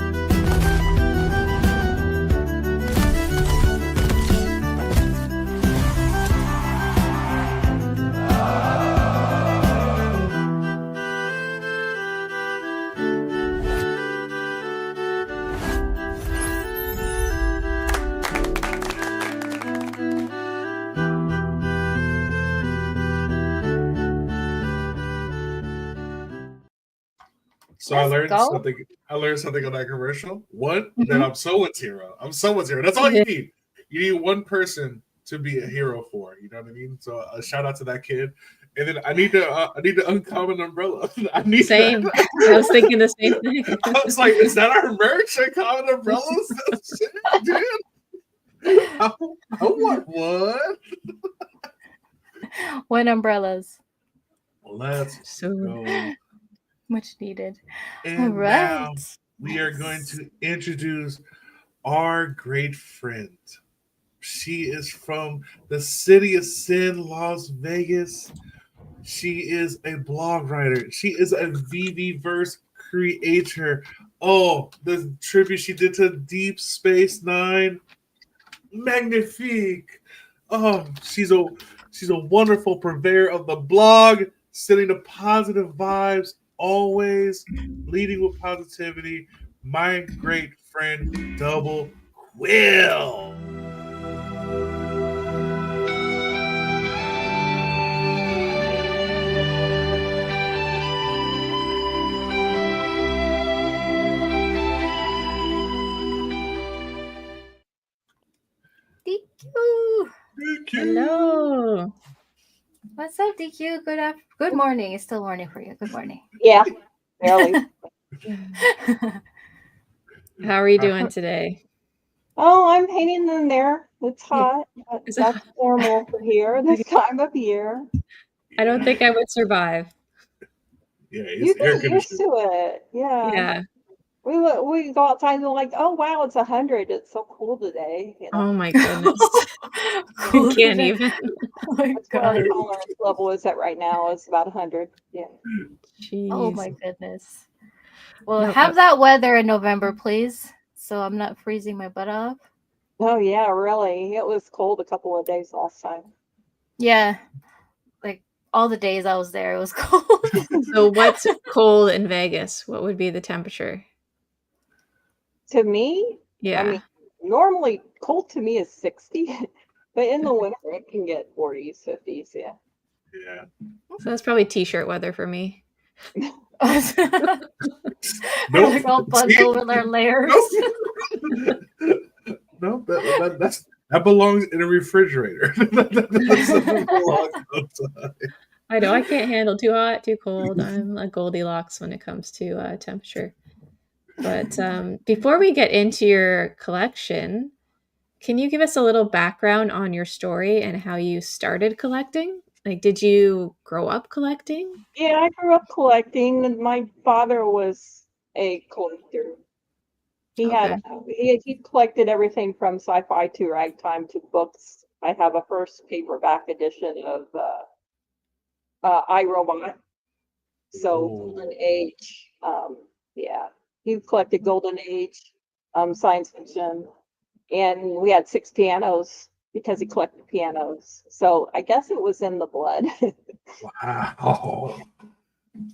[SPEAKER 2] So I learned something. I learned something on that commercial. One, that I'm someone's hero. I'm someone's hero. That's all you need. You need one person to be a hero for. You know what I mean? So a shout out to that kid. And then I need the uncommon umbrella. I need
[SPEAKER 4] Same.
[SPEAKER 2] that.
[SPEAKER 4] I was thinking the same thing.
[SPEAKER 2] I was like, is that our merch? Uncommon umbrellas? That's it, dude. I want one.
[SPEAKER 3] One umbrellas.
[SPEAKER 2] Let's go.
[SPEAKER 3] Much needed.
[SPEAKER 2] And
[SPEAKER 3] All right.
[SPEAKER 2] now we are going to introduce our great friend. She is from the City of Sin, Las Vegas. She is a blog writer. She is a VVverse creator. Oh, the tribute she did to Deep Space Nine. Magnifique. Oh, she's a wonderful purveyor of the blog, sending the positive vibes, always leading with positivity. My great friend, Double Quill.
[SPEAKER 3] DQ.
[SPEAKER 4] Hello.
[SPEAKER 3] What's up, DQ? Good morning. It's still morning for you. Good morning.
[SPEAKER 21] Yeah, barely.
[SPEAKER 4] How are you doing today?
[SPEAKER 21] Oh, I'm hanging in there. It's hot. That's normal for here this time of year.
[SPEAKER 4] I don't think I would survive.
[SPEAKER 2] Yeah,
[SPEAKER 21] You get used to it. Yeah.
[SPEAKER 4] Yeah.
[SPEAKER 21] We go outside and we're like, oh wow, it's 100. It's so cool today. You know?
[SPEAKER 4] Oh my goodness.
[SPEAKER 21] Cool
[SPEAKER 4] I can't
[SPEAKER 21] today.
[SPEAKER 4] even.
[SPEAKER 21] That's what our tolerance level is at right now. It's about 100. Yeah.
[SPEAKER 4] Jeez.
[SPEAKER 3] Oh my goodness. Well,
[SPEAKER 4] No,
[SPEAKER 3] have that weather in November, please, so I'm not freezing my butt off.
[SPEAKER 21] Oh yeah, really. It was cold a couple of days last time.
[SPEAKER 3] Yeah, like all the days I was there, it was cold.
[SPEAKER 4] So what's cold in Vegas? What would be the temperature?
[SPEAKER 21] To me,
[SPEAKER 4] Yeah.
[SPEAKER 21] I mean, normally cold to me is 60, but in the winter it can get 40s, 50s. Yeah.
[SPEAKER 2] Yeah.
[SPEAKER 4] So that's probably t-shirt weather for me.
[SPEAKER 3] Like all bundled with our layers.
[SPEAKER 2] No, that belongs in a refrigerator. That belongs outside.
[SPEAKER 4] I know I can't handle too hot, too cold. I'm a Goldilocks when it comes to temperature. But before we get into your collection, can you give us a little background on your story and how you started collecting? Like, did you grow up collecting?
[SPEAKER 21] Yeah, I grew up collecting, and my father was a collector. He had he collected everything from sci-fi to ragtime to books. I have a first paperback edition of iRobot. So Golden Age, yeah, he collected Golden Age, science fiction, and we had 6 pianos because he collected pianos. So I guess it was in the blood.
[SPEAKER 2] Wow.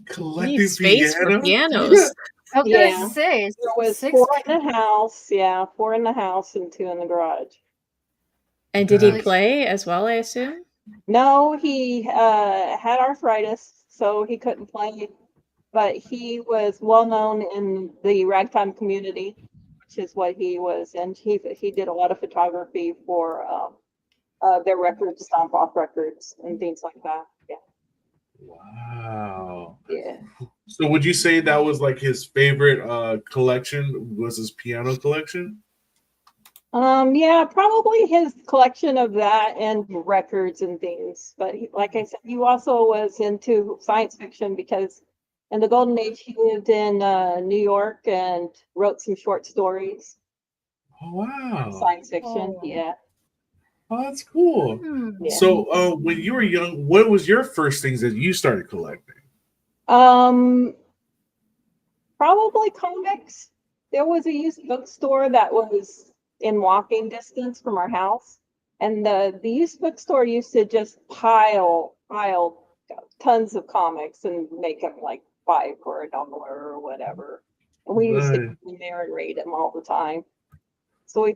[SPEAKER 2] Collecting
[SPEAKER 4] need space for pianos.
[SPEAKER 3] I was gonna say,
[SPEAKER 21] there was
[SPEAKER 3] 6
[SPEAKER 21] 4 in the house. Yeah, 4 in the house and 2 in the garage.
[SPEAKER 4] And did he play as well, I assume?
[SPEAKER 21] No, he had arthritis, so he couldn't play. but he was well known in the ragtime community, which is what he was, and he did a lot of photography for their records, Stomp Off records, and things like that. Yeah.
[SPEAKER 2] Wow.
[SPEAKER 21] Yeah.
[SPEAKER 2] So would you say that was like his favorite collection was his piano collection?
[SPEAKER 21] Yeah, probably his collection of that and records and things. But like I said, he also was into science fiction because in the golden age he lived in New York and wrote some short stories.
[SPEAKER 2] Oh, wow.
[SPEAKER 21] Science fiction, yeah.
[SPEAKER 2] Oh, that's cool.
[SPEAKER 21] Yeah.
[SPEAKER 2] So when you were young, what was your first things that you started collecting?
[SPEAKER 21] Probably comics. There was a used bookstore that was in walking distance from our house, and the used bookstore used to just pile tons of comics and make them like 5 for $1 or whatever. And we used to go in there and read them all the time. So we,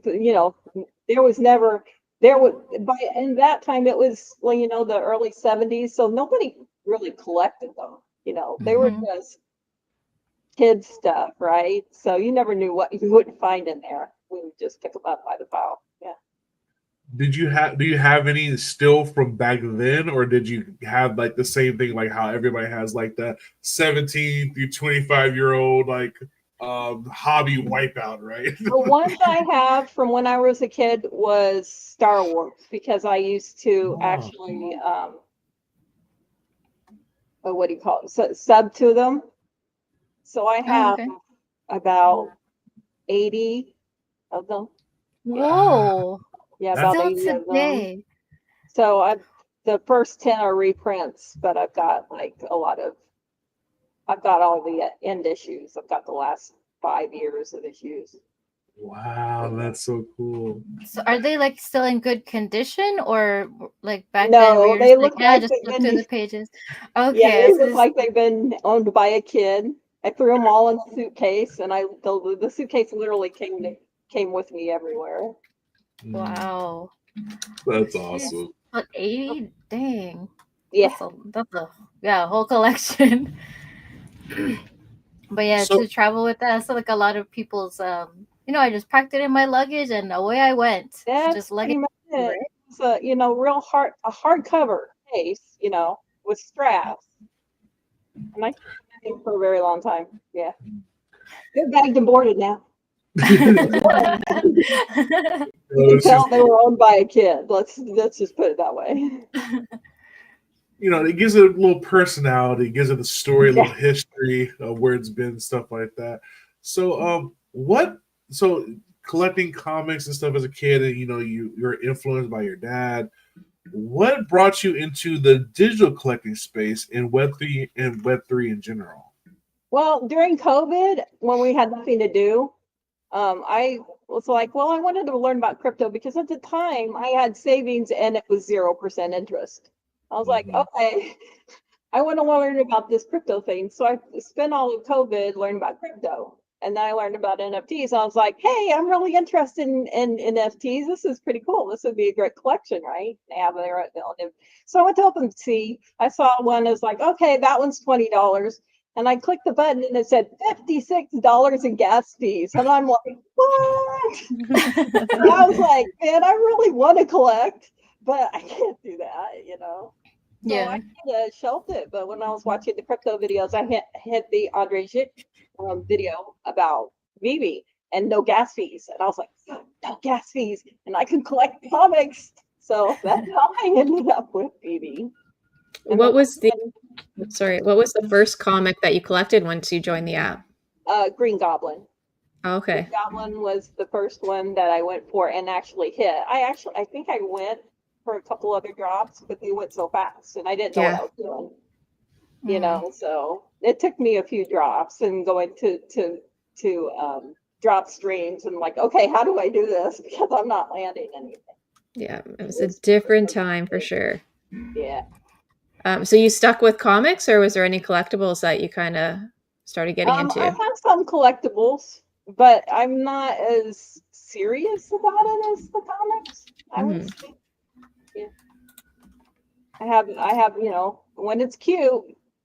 [SPEAKER 21] there was by in that time it was the early 70s, so nobody really collected them. They were just kid stuff, right? So you never knew what you would find in there. We would just pick them up by the pile. Yeah.
[SPEAKER 2] Do you have any still from back then, or did you have like the same thing, like how everybody has like the 17 through 25-year-old like hobby wipeout, right?
[SPEAKER 21] The ones I have from when I was a kid was Star Wars, because I used to actually what do you call it? Sub to them. So I have about 80 of them.
[SPEAKER 3] Whoa.
[SPEAKER 21] Yeah, about
[SPEAKER 3] Still
[SPEAKER 21] 80 of them.
[SPEAKER 3] today.
[SPEAKER 21] So the first 10 are reprints, but I've got all the end issues. I've got the last 5 years of issues.
[SPEAKER 2] Wow, that's so cool.
[SPEAKER 3] So are they like still in good condition, or like back
[SPEAKER 21] No,
[SPEAKER 3] then where you're
[SPEAKER 21] they
[SPEAKER 3] just like,
[SPEAKER 21] look
[SPEAKER 3] yeah,
[SPEAKER 21] like
[SPEAKER 3] just
[SPEAKER 21] they've
[SPEAKER 3] flip
[SPEAKER 21] been
[SPEAKER 3] through the pages?
[SPEAKER 21] Yeah,
[SPEAKER 3] Okay.
[SPEAKER 21] they look like they've been owned by a kid. I threw them all in a suitcase, and the suitcase literally came with me everywhere.
[SPEAKER 3] Wow.
[SPEAKER 2] That's awesome.
[SPEAKER 3] But 80? Dang.
[SPEAKER 21] Yeah.
[SPEAKER 3] That's a whole collection. But yeah,
[SPEAKER 2] So-
[SPEAKER 3] to travel with that, so like a lot of people's I just packed it in my luggage and away I went.
[SPEAKER 21] That's
[SPEAKER 3] Just
[SPEAKER 21] pretty
[SPEAKER 3] luggage.
[SPEAKER 21] much it. It's a real hardcover case, with straps. And I kept it for a very long time. Yeah. They're bagged and boarded now. You can tell they were owned by a kid. Let's just put it that way.
[SPEAKER 2] It gives it a little personality, gives it a story, a little history of where it's been, stuff like that. So, so collecting comics and stuff as a kid, and you're influenced by your dad. What brought you into the digital collecting space in Web3 and Web3 in general?
[SPEAKER 21] Well, during COVID, when we had nothing to do, I was like, well, I wanted to learn about crypto because at the time I had savings and it was 0% interest. I was like, okay, I want to learn about this crypto thing. So I spent all of COVID learning about crypto. And then I learned about NFTs. I was like, hey, I'm really interested in NFTs. This is pretty cool. This would be a great collection, right? They have their own. So I went to OpenSea. I saw one that's like, okay, that one's $20. And I clicked the button and it said $56 in gas fees. And I'm like, what? And I was like, man, I really want to collect, but I can't do that, So
[SPEAKER 3] Yeah.
[SPEAKER 21] I kind of shelved it. But when I was watching the crypto videos, I hit the Andre Schick video about Vivi and no gas fees. And I was like, no gas fees. And I can collect comics. So that's how I ended up with Vivi.
[SPEAKER 4] What was the first comic that you collected once you joined the app?
[SPEAKER 21] Green Goblin.
[SPEAKER 4] Oh, okay.
[SPEAKER 21] Green Goblin was the first one that I went for and actually hit. I think I went for a couple other drops, but they went so fast and I didn't know what I was doing. So it took me a few drops and going to drop streams and like, okay, how do I do this? Because I'm not landing anything.
[SPEAKER 4] Yeah, it was a different time for sure.
[SPEAKER 21] Yeah.
[SPEAKER 4] So you stuck with comics, or was there any collectibles that you kind of started getting into?
[SPEAKER 21] I have some collectibles, but I'm not as serious about it as the comics. I would say. Yeah. I have, when it's cute,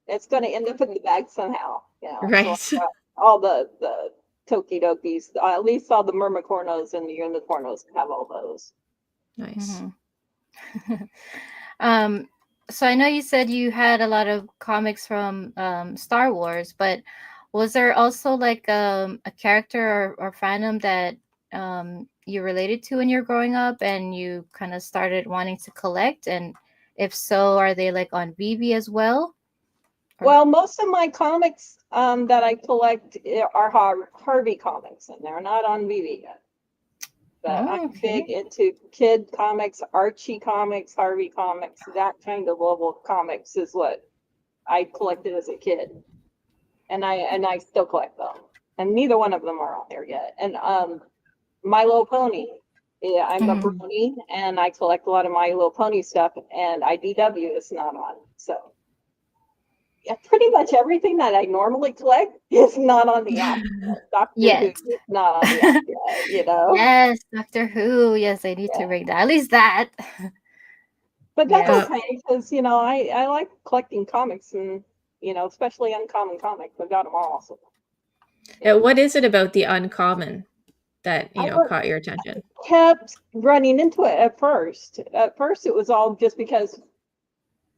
[SPEAKER 21] It's going to end up in the bag somehow. You know,
[SPEAKER 4] Right.
[SPEAKER 21] so I've got all the Tokidokis, at least all the Mermicornos and the Unicornos have all those.
[SPEAKER 4] Nice.
[SPEAKER 3] So I know you said you had a lot of comics from Star Wars, but was there also like a character or fandom that you related to when you were growing up and you kind of started wanting to collect? And if so, are they like on VV as well?
[SPEAKER 21] Well, most of my comics that I collect are Harvey comics, and they're not on VV yet. But I'm big into kid comics, Archie comics, Harvey comics, that kind of level of comics is what I collected as a kid, and I still collect them. And neither one of them are on there yet. And My Little Pony, yeah, I'm a brony, and I collect a lot of My Little Pony stuff. And IDW is not on, so yeah, pretty much everything that I normally collect is not on the app yet. Doctor Who is not on the app yet, you know.
[SPEAKER 3] Yes, Doctor Who. Yes, I need to bring that. At least that.
[SPEAKER 21] But that's okay, because you know I like collecting comics, and you know, especially uncommon comics. I got them all. So.
[SPEAKER 4] Yeah, what is it about the uncommon that caught your attention?
[SPEAKER 21] Kept running into it at first. At first, it was all just because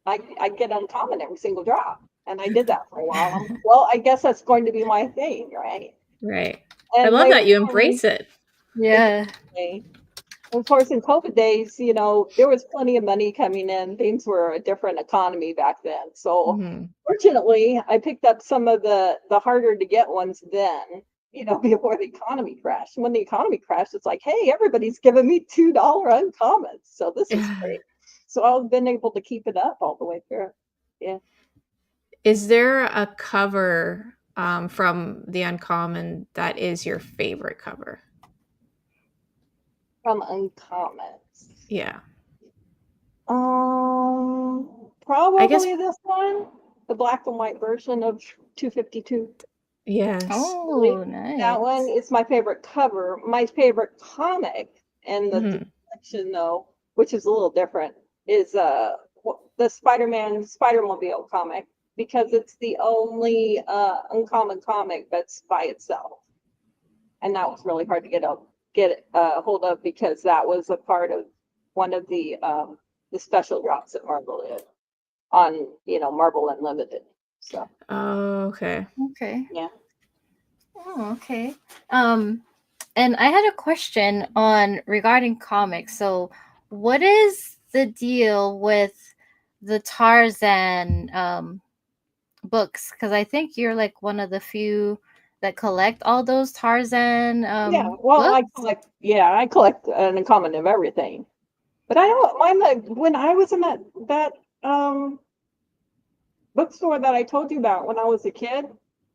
[SPEAKER 21] I get uncommon every single drop, and I did that for a while. Well, I guess that's going to be my thing, right?
[SPEAKER 4] Right.
[SPEAKER 21] And
[SPEAKER 4] I love that you embrace it.
[SPEAKER 3] Yeah.
[SPEAKER 21] Of course, in COVID days, you know, there was plenty of money coming in. Things were a different economy back then. So fortunately, I picked up some of the harder to get ones then, you know, before the economy crashed. When the economy crashed, it's like, hey, everybody's giving me $2 uncommons. So this is great. So I've been able to keep it up all the way through. Yeah.
[SPEAKER 4] Is there a cover from the uncommon that is your favorite cover?
[SPEAKER 21] From uncommons.
[SPEAKER 4] Yeah.
[SPEAKER 21] Probably this one, the black and white version of 252.
[SPEAKER 4] Yes.
[SPEAKER 3] Oh, nice.
[SPEAKER 21] That one is my favorite cover. My favorite comic in the collection, though, which is a little different, is the Spider-Man Spider-Mobile comic, because it's the only uncommon comic that's by itself, and that was really hard to get hold of, because that was a part of one of the special drops that Marvel did on, you know, Marvel Unlimited. So.
[SPEAKER 4] Oh, okay.
[SPEAKER 3] Okay.
[SPEAKER 21] Yeah.
[SPEAKER 3] Oh, okay. And I had a question regarding comics. So, what is the deal with the Tarzan books? Because I think you're like one of the few that collect all those Tarzan
[SPEAKER 21] Yeah, well,
[SPEAKER 3] books.
[SPEAKER 21] I collect an uncommon of everything. But I don't mind when I was in that bookstore that I told you about when I was a kid,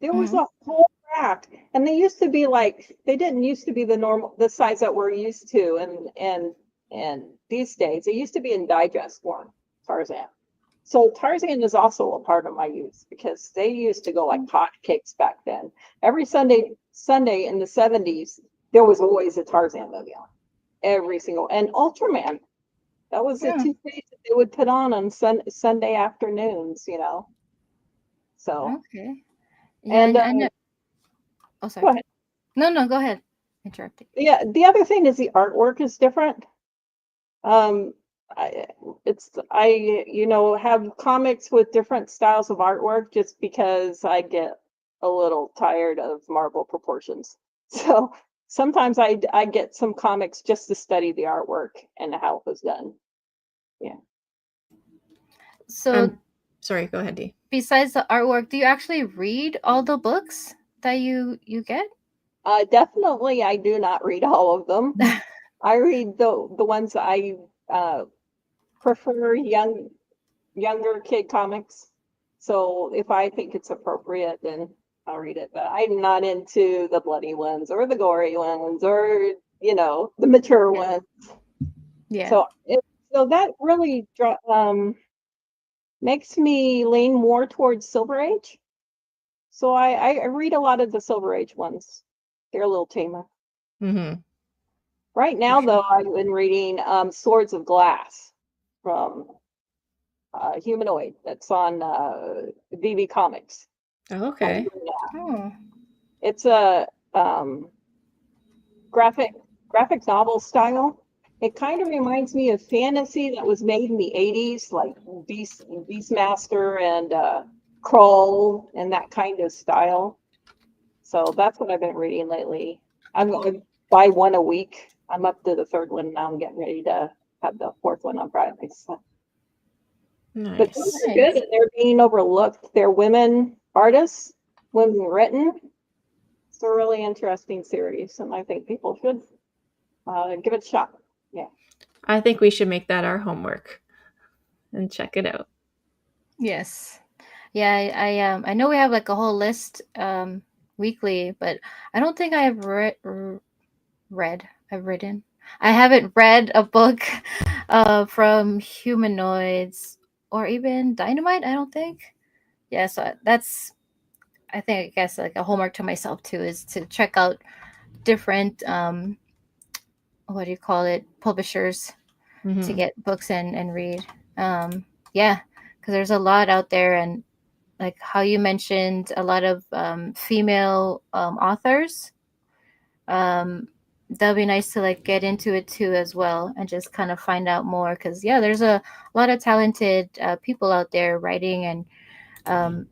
[SPEAKER 21] there was a whole rack, and they used to be like, they didn't used to be the size that we're used to, and these days they used to be in digest form, Tarzan. So Tarzan is also a part of my youth, because they used to go like hotcakes back then. Every Sunday in the 70s, there was always a Tarzan movie on. Every single, and Ultraman. That was the two things that they would put on Sunday afternoons, you know. So.
[SPEAKER 3] Okay. Yeah,
[SPEAKER 21] And
[SPEAKER 3] I know. Oh, sorry.
[SPEAKER 21] Go ahead.
[SPEAKER 3] No, go ahead. Interrupted.
[SPEAKER 21] Yeah, the other thing is the artwork is different. I have comics with different styles of artwork, just because I get a little tired of Marvel proportions. So sometimes I get some comics just to study the artwork and how it was done. Yeah.
[SPEAKER 3] So,
[SPEAKER 4] sorry, go ahead, Dee.
[SPEAKER 3] Besides the artwork, do you actually read all the books that you get?
[SPEAKER 21] Definitely, I do not read all of them. I read the ones I prefer, younger kid comics. So if I think it's appropriate, then I'll read it. But I'm not into the bloody ones or the gory ones, or you know, the mature ones.
[SPEAKER 3] Yeah.
[SPEAKER 21] So that really makes me lean more towards Silver Age. So I read a lot of the Silver Age ones. They're a little tamer. Right now, though, I've been reading Swords of Glass from Humanoid. That's on VV Comics.
[SPEAKER 4] Oh, okay.
[SPEAKER 3] Oh.
[SPEAKER 21] It's a graphic novel style. It kind of reminds me of fantasy that was made in the 80s, like Beastmaster and Kroll and that kind of style. So that's what I've been reading lately. I'm going to buy one a week. I'm up to the third one now. I'm getting ready to have the fourth one on Friday. So. But those are good, and they're being overlooked. They're women artists, women written. It's a really interesting series, and I think people should give it a shot. Yeah.
[SPEAKER 4] I think we should make that our homework and check it out.
[SPEAKER 3] Yes. Yeah, I know we have like a whole list weekly, but I don't think I have I haven't read a book from Humanoids or even Dynamite, I don't think. Yeah, so that's I guess like a homework to myself too, is to check out different what do you call it, publishers to get books and read. Yeah, because there's a lot out there, and like how you mentioned, a lot of female authors. That'll be nice to like get into it too as well, and just kind of find out more, because yeah, there's a lot of talented people out there writing and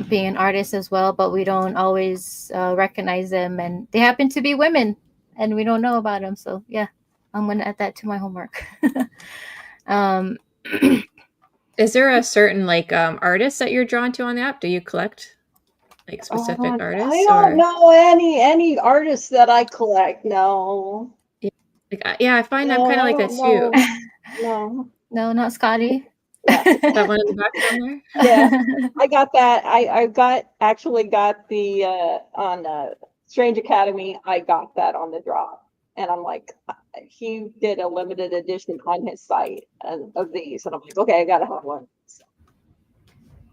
[SPEAKER 3] being an artist as well, but we don't always recognize them, and they happen to be women and we don't know about them. So yeah, I'm gonna add that to my homework.
[SPEAKER 4] Is there a certain like artist that you're drawn to on the app? Do you collect like specific artists?
[SPEAKER 21] I don't know any artists that I collect. No.
[SPEAKER 4] Yeah, I find I'm kind of like that too.
[SPEAKER 21] No,
[SPEAKER 3] not Scotty.
[SPEAKER 21] Yeah.
[SPEAKER 4] That one in the background there.
[SPEAKER 21] Yeah, I got that. I actually got the on Strange Academy. I got that on the drop, and I'm like, he did a limited edition on his site of these, and I'm like, okay, I gotta have one. So,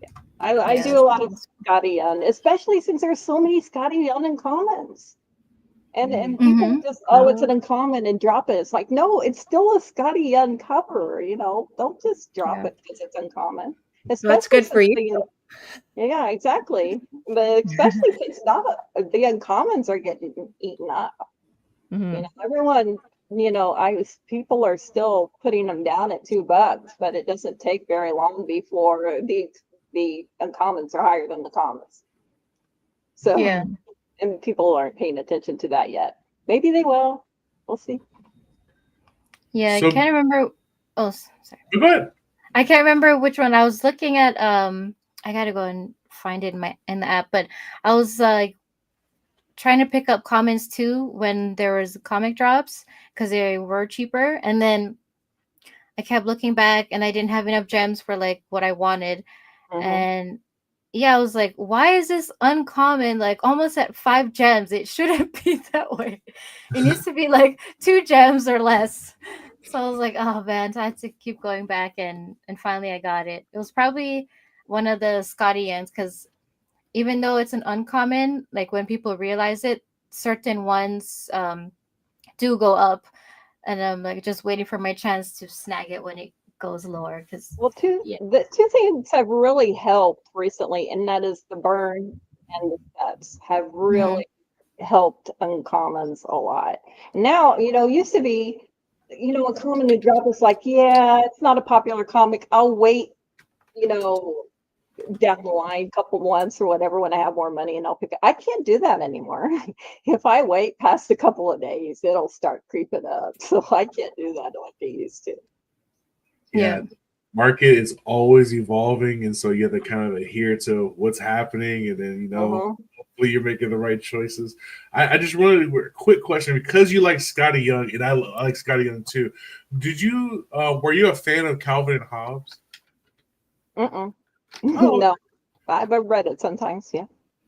[SPEAKER 21] yeah. I do a lot of Scotty Young, especially since there's so many Scotty Young uncommons. And people just, it's an uncommon and drop it. It's like, no, it's still a Scotty Young cover, don't just drop it because it's uncommon.
[SPEAKER 4] Well, that's good for you.
[SPEAKER 21] Yeah, exactly. But especially since the uncommons are getting eaten up. Everyone, people are still putting them down at $2, but it doesn't take very long before the uncommons are higher than the commons. So
[SPEAKER 3] yeah.
[SPEAKER 21] And people aren't paying attention to that yet. Maybe they will. We'll see.
[SPEAKER 3] Yeah, I can't remember. Oh, sorry.
[SPEAKER 2] Go ahead.
[SPEAKER 3] I can't remember which one. I was looking at. I gotta go and find it in the app. But I was like trying to pick up commons too when there was comic drops because they were cheaper, and then I kept looking back and I didn't have enough gems for like what I wanted, and yeah, I was like, why is this uncommon? Like almost at 5 gems. It shouldn't be that way. It needs to be like 2 gems or less. So I was like, oh man, so I had to keep going back, and finally I got it. It was probably one of the Scottians, because even though it's an uncommon, like when people realize it, certain ones do go up, and I'm like just waiting for my chance to snag it when it goes lower. Because
[SPEAKER 21] the two things have really helped recently, and that is the burn and the sets have really helped uncommons a lot. Now, used to be, a common new drop is like, yeah, it's not a popular comic. I'll wait, down the line, couple months or whatever, when I have more money, and I'll pick it. I can't do that anymore. If I wait past a couple of days, it'll start creeping up. So I can't do that like they used to.
[SPEAKER 2] Yeah. Market is always evolving, and so you have to kind of adhere to what's happening, and then hopefully you're making the right choices. I just wanted a quick question, because you like Scotty Young, and I like Scotty Young too. Did you were you a fan of Calvin and Hobbes?
[SPEAKER 21] No, I've read it sometimes.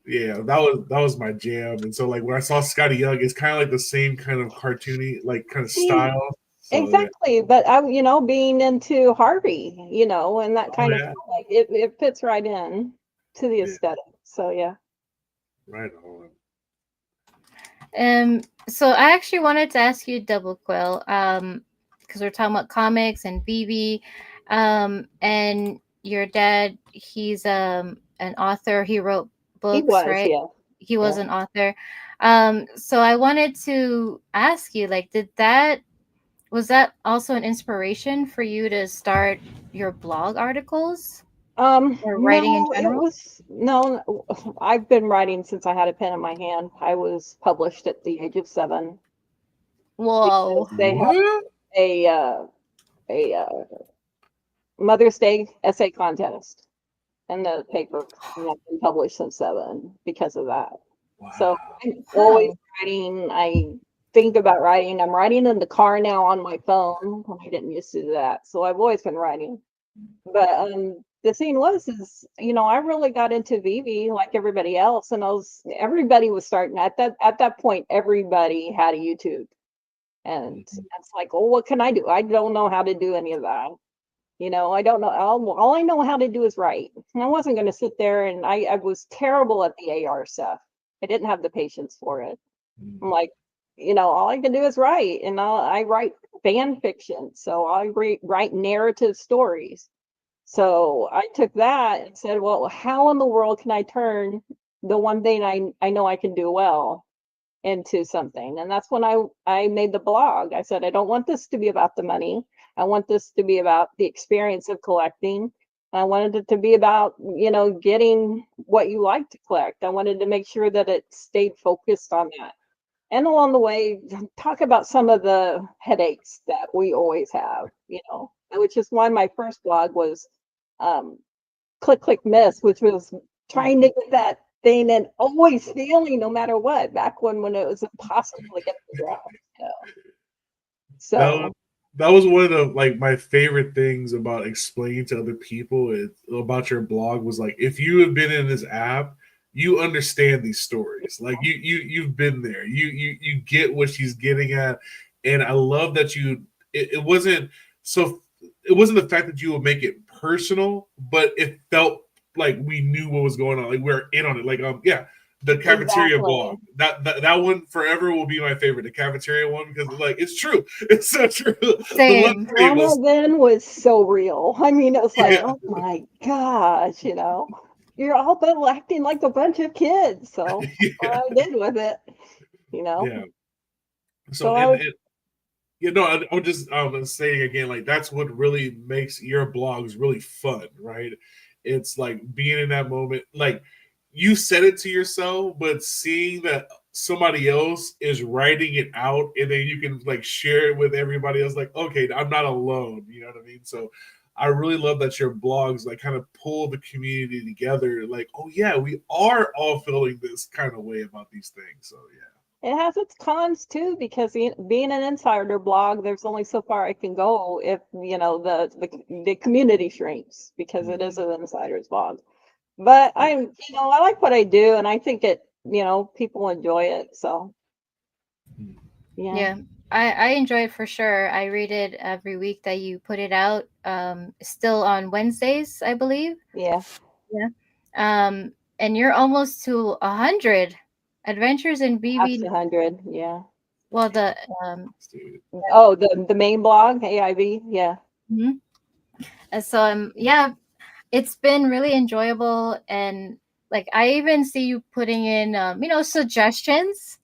[SPEAKER 2] Yeah, that was my jam, and so like when I saw Scotty Young, it's kind of like the same kind of cartoony like kind of style. So,
[SPEAKER 21] exactly, but I, being into Harvey, and that kind of stuff, like it fits right in to the aesthetic. So yeah.
[SPEAKER 2] Right on.
[SPEAKER 3] So I actually wanted to ask you, Double Quill, because we're talking about comics and BB, And your dad, he's an author. He wrote books,
[SPEAKER 21] He was,
[SPEAKER 3] right?
[SPEAKER 21] yeah.
[SPEAKER 3] He was
[SPEAKER 21] Yeah.
[SPEAKER 3] an author. So I wanted to ask you, like, was that also an inspiration for you to start your blog articles or writing in
[SPEAKER 21] No, it
[SPEAKER 3] general?
[SPEAKER 21] was no. I've been writing since I had a pen in my hand. I was published at the age of 7
[SPEAKER 3] Whoa.
[SPEAKER 21] because they had a Mother's Day essay contest in the paper, and I've been published since 7 because of that. So I'm always writing. I think about writing. I'm writing in the car now on my phone. I didn't used to do that, so I've always been writing. But the thing was, is I really got into Vivi like everybody else, and everybody was starting at that point. Everybody had a YouTube, and it's like, oh, what can I do? I don't know how to do any of that. I don't know. All I know how to do is write. And I wasn't going to sit there, and I was terrible at the AR stuff. I didn't have the patience for it. I'm like, all I can do is write, and I write fan fiction, so I write narrative stories. So I took that and said, well, how in the world can I turn the one thing I know I can do well into something? And that's when I made the blog. I said, I don't want this to be about the money. I want this to be about the experience of collecting. I wanted it to be about, getting what you like to collect. I wanted to make sure that it stayed focused on that. And along the way, talk about some of the headaches that we always have, which is why my first blog was Click Click Miss, which was trying to get that thing and always failing no matter what, back when it was impossible to get the drop. So
[SPEAKER 2] That was one of the my favorite things about explaining to other people about your blog was like, if you have been in this app, you understand these stories. Like you've been there. You get what she's getting at, and I love that it wasn't so. It wasn't the fact that you would make it personal, but it felt like we knew what was going on. Like we're in on it. Like the cafeteria blog. That one forever will be my favorite. The cafeteria one, because it's true. It's so true.
[SPEAKER 3] Same.
[SPEAKER 21] Drama then was so real. I mean, it was like, oh my gosh, you're all but acting like a bunch of kids. So what I did with it,
[SPEAKER 2] Yeah.
[SPEAKER 21] So I was,
[SPEAKER 2] I'm just saying again, like that's what really makes your blogs really fun, right? It's like being in that moment, like you said it to yourself, but seeing that somebody else is writing it out, and then you can like share it with everybody else. Like, okay, I'm not alone. You know what I mean? So I really love that your blogs like kind of pull the community together. Like, oh yeah, we are all feeling this kind of way about these things. So yeah.
[SPEAKER 21] It has its cons too, because being an insider blog, there's only so far I can go if the community shrinks, because it is an insider's blog. But I like what I do, and I think people enjoy it. So
[SPEAKER 3] Yeah. I enjoy it for sure. I read it every week that you put it out. Still on Wednesdays, I believe.
[SPEAKER 21] Yeah.
[SPEAKER 3] Yeah. And you're almost to 100 adventures in BB.
[SPEAKER 21] 100. Yeah.
[SPEAKER 3] Well, the
[SPEAKER 21] the main blog, AIV. Yeah.
[SPEAKER 3] Mm-hmm. And so yeah, it's been really enjoyable, and like I even see you putting in suggestions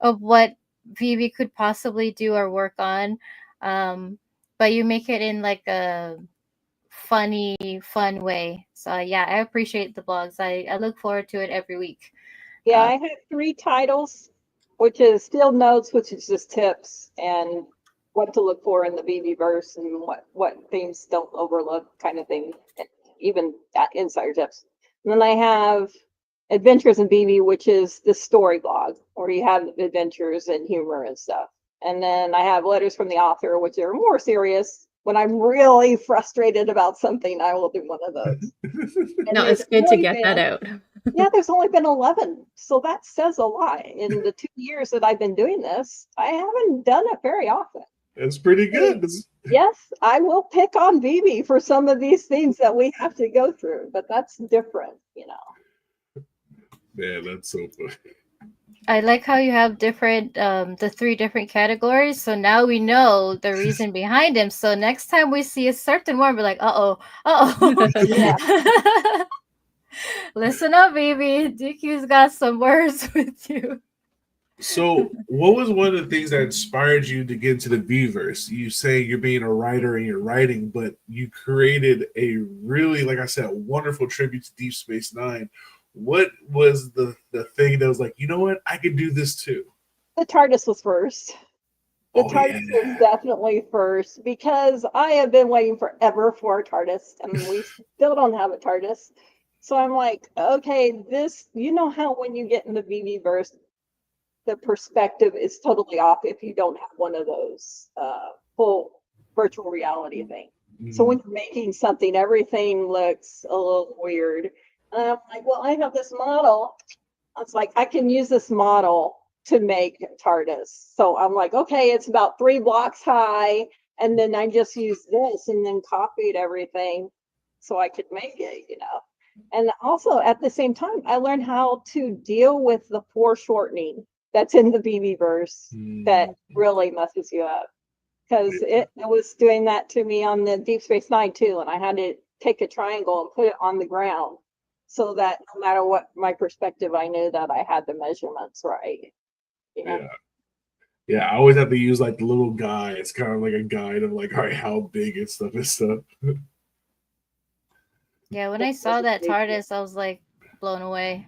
[SPEAKER 3] of what Vivi could possibly do or work on, but you make it in like a funny, fun way. So yeah, I appreciate the blogs. I look forward to it every week.
[SPEAKER 21] Yeah, I have 3 titles, which is field notes, which is just tips and what to look for in the BB verse, and what themes don't overlook, kind of thing, even insider tips. And then I have Adventures in BB, which is the story blog, where you have adventures and humor and stuff. And then I have Letters from the Author, which are more serious. When I'm really frustrated about something, I will do one of those.
[SPEAKER 4] No, it's good to get that out.
[SPEAKER 21] Yeah, there's only been 11, so that says a lot. In the 2 years that I've been doing this, I haven't done it very often.
[SPEAKER 2] It's pretty good.
[SPEAKER 21] Yes, I will pick on Vivi for some of these things that we have to go through, but that's different,
[SPEAKER 2] Man, that's so funny.
[SPEAKER 3] I like how you have different the 3 different categories. So now we know the reason behind him. So next time we see a certain one, we're like, uh-oh. Listen up, baby. DQ's got some words with you.
[SPEAKER 2] So, what was one of the things that inspired you to get into the Beavers? You say you're being a writer and you're writing, but you created a really, like I said, wonderful tribute to Deep Space Nine. What was the thing that was like, you know what, I could do this too?
[SPEAKER 21] The TARDIS was first. The
[SPEAKER 2] Oh,
[SPEAKER 21] TARDIS was definitely first because I have been waiting forever for a TARDIS, and we still don't have a TARDIS. So I'm like, okay, this, you know how when you get in the VV verse, the perspective is totally off if you don't have one of those full virtual reality thing. So when you're making something, everything looks a little weird. And I'm like, well, I have this model. It's like I can use this model to make TARDIS. So I'm like, okay, it's about 3 blocks high, and then I just used this and then copied everything so I could make it, you know. And also at the same time, I learned how to deal with the foreshortening that's in the BB-verse that really messes you up. Because it was doing that to me on the Deep Space Nine too, and I had to take a triangle and put it on the ground so that no matter what my perspective, I knew that I had the measurements right.
[SPEAKER 2] Yeah, I always have to use like the little guy. It's kind of like a guide of like, all right, how big and stuff.
[SPEAKER 3] Yeah, when I saw that TARDIS, I was like blown away.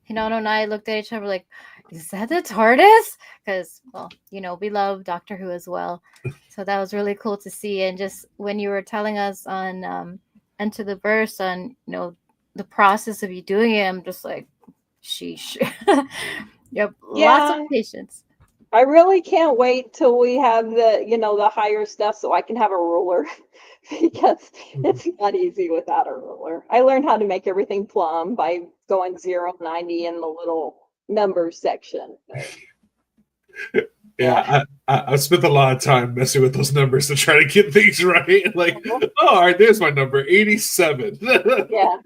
[SPEAKER 3] Hinano and I looked at each other like, is that the TARDIS? Because, well, you know, we love Doctor Who as well. So that was really cool to see. And just when you were telling us on Into the Verse on, you know, the process of you doing it, I'm just like, sheesh. Yep, lots of patience.
[SPEAKER 21] I really can't wait till we have the, you know, the higher stuff so I can have a ruler because it's not easy without a ruler. I learned how to make everything plumb by going 0, 90 in the little numbers section.
[SPEAKER 2] Yeah, I spent a lot of time messing with those numbers to try to get things right. Like, oh, all right, there's my number, 87.
[SPEAKER 21] Yeah.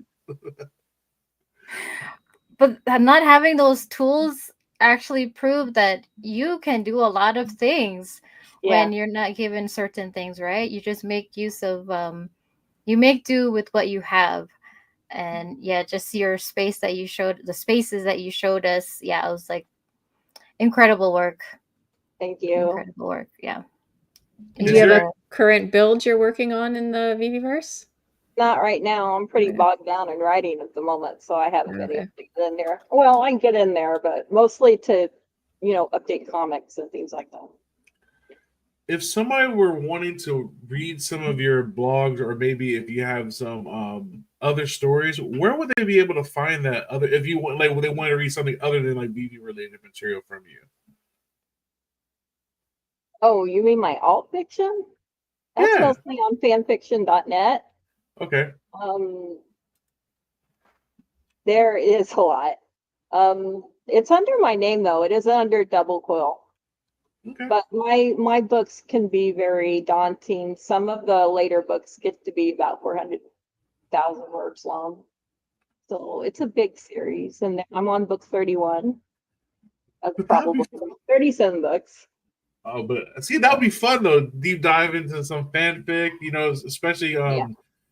[SPEAKER 3] But not having those tools actually prove that you can do a lot of things when you're not given certain things, right? You just make use of you make do with what you have. And yeah, just your space that you showed, the spaces that you showed us. Yeah, it was like incredible work.
[SPEAKER 21] Thank you.
[SPEAKER 3] Incredible work. Yeah.
[SPEAKER 4] Do you have a current build you're working on in the VVverse?
[SPEAKER 21] Not right now. I'm pretty bogged down in writing at the moment, so I haven't been able to get in there. Well, I can get in there, but mostly to, you know, update comics and things like that.
[SPEAKER 2] If somebody were wanting to read some of your blogs, or maybe if you have some other stories, where would they be able to find that? Other, if you want, like, would they want to read something other than like BB related material from you?
[SPEAKER 21] Oh, you mean my alt fiction? That's mostly on fanfiction.net.
[SPEAKER 2] Okay.
[SPEAKER 21] There is a lot. It's under my name though. It is under Double Quill.
[SPEAKER 2] Okay.
[SPEAKER 21] But my books can be very daunting. Some of the later books get to be about 400,000 words long. So it's a big series, and I'm on book 31 of probably 37 books.
[SPEAKER 2] Oh, but see, that would be fun though. Deep dive into some fanfic, you know, especially